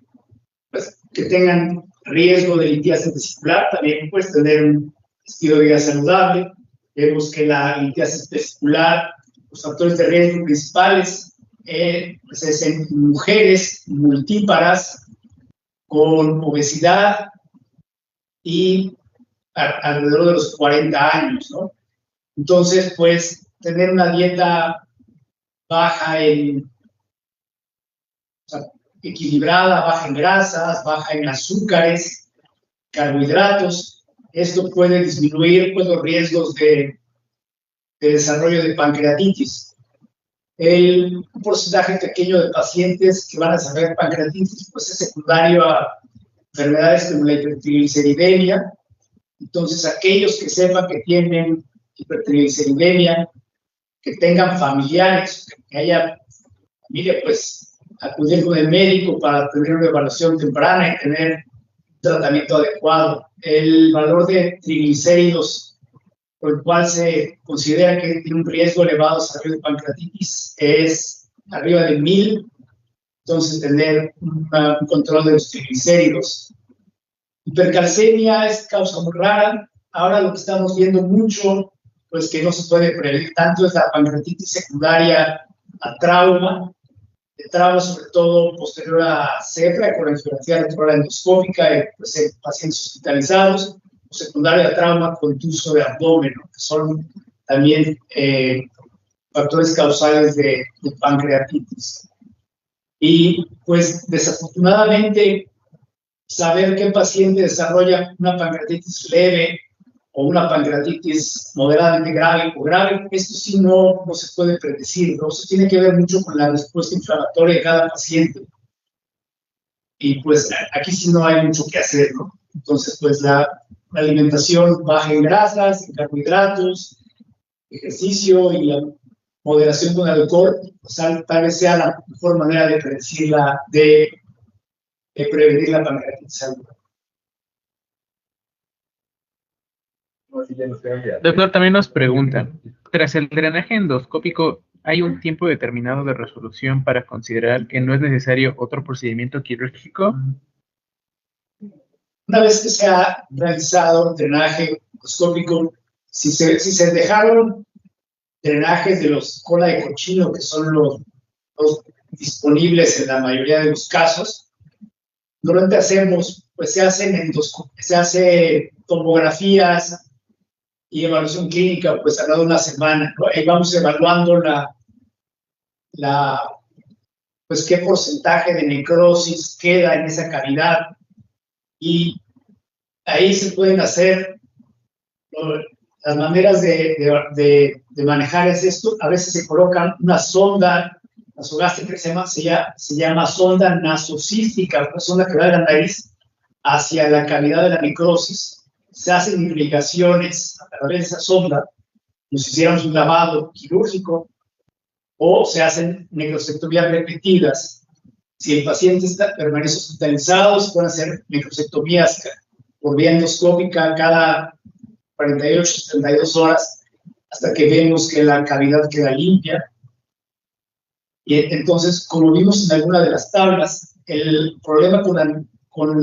tengan riesgo de litiasis vesicular, también puedes tener un estilo de vida saludable. Vemos que la litiasis vesicular, los factores de riesgo principales pues es en mujeres multíparas con obesidad y alrededor de los 40 años, ¿no? Entonces, pues, tener una dieta baja equilibrada, baja en grasas, baja en azúcares, carbohidratos, esto puede disminuir pues, los riesgos de desarrollo de pancreatitis. Un porcentaje pequeño de pacientes que van a desarrollar pancreatitis pues, es secundario a enfermedades como la hipertrigliceridemia. Entonces, aquellos que sepan que tienen hipertrigliceridemia, que tengan familiares, que haya familia, pues acudir con el médico para tener una evaluación temprana y tener un tratamiento adecuado. El valor de triglicéridos por el cual se considera que tiene un riesgo elevado de desarrollo de pancreatitis es arriba de 1000. Entonces, tener un control de los triglicéridos. Hipercalcemia es causa muy rara. Ahora lo que estamos viendo mucho, pues que no se puede prevenir tanto, es la pancreatitis secundaria a trauma, de trauma sobre todo posterior a cefra, con la influencia rectal endoscópica pues, en pacientes hospitalizados, o secundaria a trauma contuso de abdomen, ¿no? Que son también factores causales de pancreatitis. Y pues desafortunadamente saber qué paciente desarrolla una pancreatitis leve o una pancreatitis moderadamente grave o grave, esto sí no se puede predecir, ¿no? Eso tiene que ver mucho con la respuesta inflamatoria de cada paciente. Y pues aquí sí no hay mucho que hacer, ¿no? Entonces, pues la alimentación baja en grasas, en carbohidratos, ejercicio y la moderación con alcohol, o sea, tal vez sea la mejor manera de predecirla, de prevenir la pancreatitis aguda. Doctor, también nos preguntan, tras el drenaje endoscópico, ¿hay un tiempo determinado de resolución para considerar que no es necesario otro procedimiento quirúrgico? Una vez que se ha realizado drenaje endoscópico, si se dejaron drenajes de los cola de cochino, que son los disponibles en la mayoría de los casos, normalmente hacemos, pues se hace tomografías y evaluación clínica, pues a la de una semana, ¿no? Ahí vamos evaluando pues qué porcentaje de necrosis queda en esa cavidad, y ahí se pueden hacer las maneras de manejar esto. A veces se colocan una sonda nasogástrica que se llama sonda nasocística, una sonda que va de la nariz hacia la cavidad de la necrosis. Se hacen irrigaciones a través de esa sonda, como si hiciéramos un lavado quirúrgico, o se hacen necrosectomías repetidas. Si el paciente permanece hospitalizado, se pueden hacer necrosectomías por vía endoscópica cada 48, 72 horas, hasta que vemos que la cavidad queda limpia. Y entonces, como vimos en alguna de las tablas, el problema con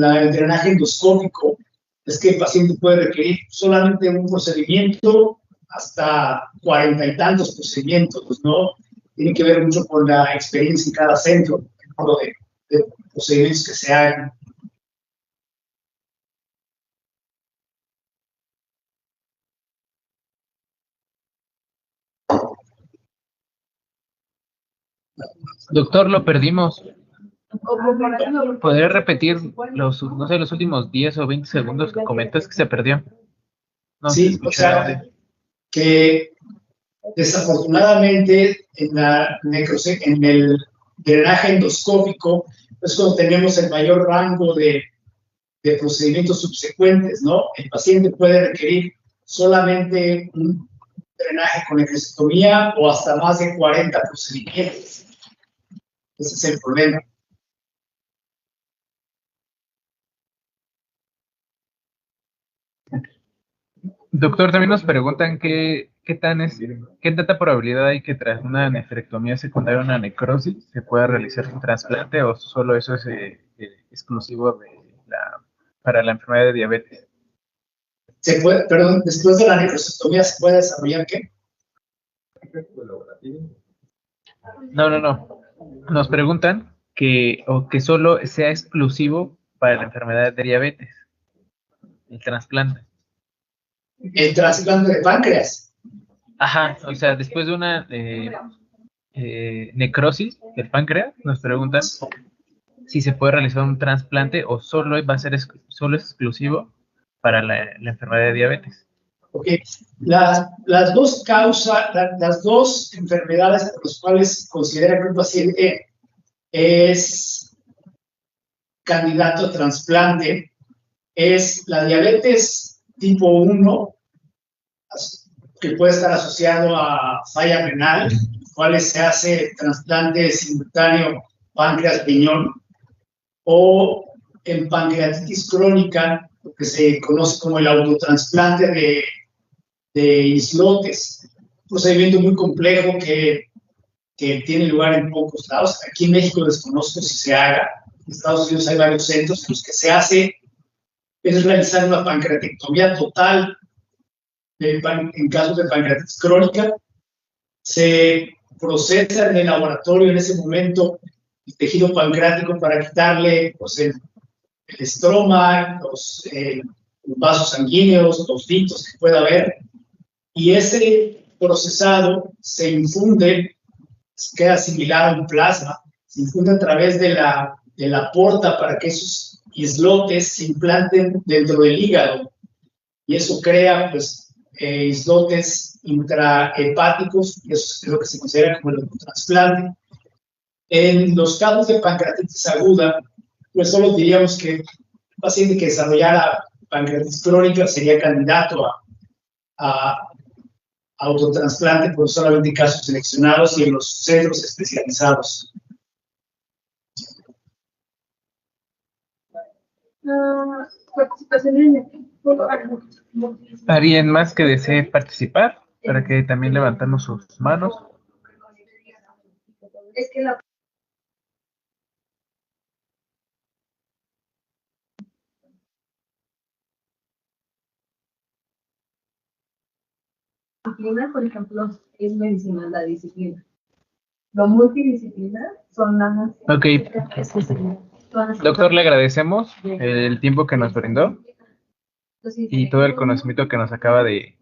el drenaje endoscópico es que el paciente puede requerir solamente un procedimiento hasta 40 y tantos procedimientos, ¿no? Tiene que ver mucho con la experiencia en cada centro, el número de procedimientos que se hagan. Doctor, lo perdimos. ¿Podría repetir los últimos 10 o 20 segundos que comentas que se perdió? No, sí, o sea, que desafortunadamente en el drenaje endoscópico es cuando tenemos el mayor rango de procedimientos subsecuentes, ¿no? El paciente puede requerir solamente un drenaje con necrosectomía o hasta más de 40 procedimientos. Ese es el problema. Doctor, también nos preguntan qué tanta probabilidad hay que tras una nefrectomía secundaria a una necrosis se pueda realizar un trasplante, o solo eso es exclusivo para la enfermedad de diabetes. Después de la necrosectomía, ¿se puede desarrollar qué? No. Nos preguntan que solo sea exclusivo para la enfermedad de diabetes, el trasplante. El trasplante de páncreas. Ajá, o sea, después de una necrosis del páncreas, nos preguntan si se puede realizar un trasplante o solo es exclusivo para la enfermedad de diabetes. Ok, las dos enfermedades por las cuales considera que un paciente es candidato a trasplante es la diabetes tipo 1, que puede estar asociado a falla renal, cuales se hace trasplante simultáneo páncreas-riñón, o en pancreatitis crónica, lo que se conoce como el autotrasplante de islotes, un procedimiento muy complejo que tiene lugar en pocos lados. Aquí en México desconozco si se haga. En Estados Unidos hay varios centros en los que se hace es realizar una pancreatectomía total en casos de pancreatitis crónica. Se procesa en el laboratorio en ese momento el tejido pancreático para quitarle pues, el estroma, los vasos sanguíneos, los litos que pueda haber, y ese procesado se infunde, queda similar a un plasma, se infunde a través de la porta para que esos islotes se implanten dentro del hígado, y eso crea pues, islotes intrahepáticos, y eso es lo que se considera como el trasplante. En los casos de pancreatitis aguda, pues solo diríamos que un paciente que desarrollara pancreatitis crónica sería candidato a autotrasplante por solamente casos seleccionados y en los centros especializados. Participación en equipo. ¿Alguien más que desee participar? Para que también levantamos sus manos. Es que la disciplina, por ejemplo, es medicina la disciplina. Lo multidisciplinar son las... Ok. Doctor, le agradecemos el tiempo que nos brindó y todo el conocimiento que nos acaba de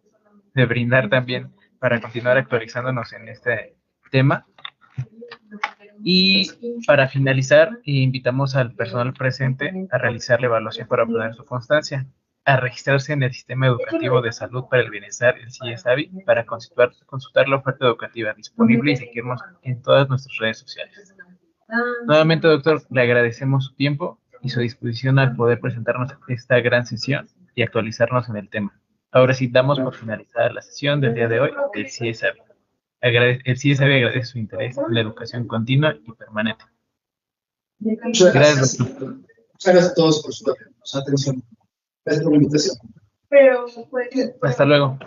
brindar también para continuar actualizándonos en este tema. Y para finalizar, invitamos al personal presente a realizar la evaluación para obtener su constancia, a registrarse en el Sistema Educativo de Salud para el Bienestar, el CIESABI, para consultar la oferta educativa disponible y seguirnos en todas nuestras redes sociales. Nuevamente, doctor, le agradecemos su tiempo y su disposición al poder presentarnos esta gran sesión y actualizarnos en el tema. Ahora sí, damos por finalizada la sesión del día de hoy del CIESABI. El CIESABI agradece su interés en la educación continua y permanente. Muchas gracias. Muchas gracias a todos por su atención. Gracias por la invitación. Hasta luego.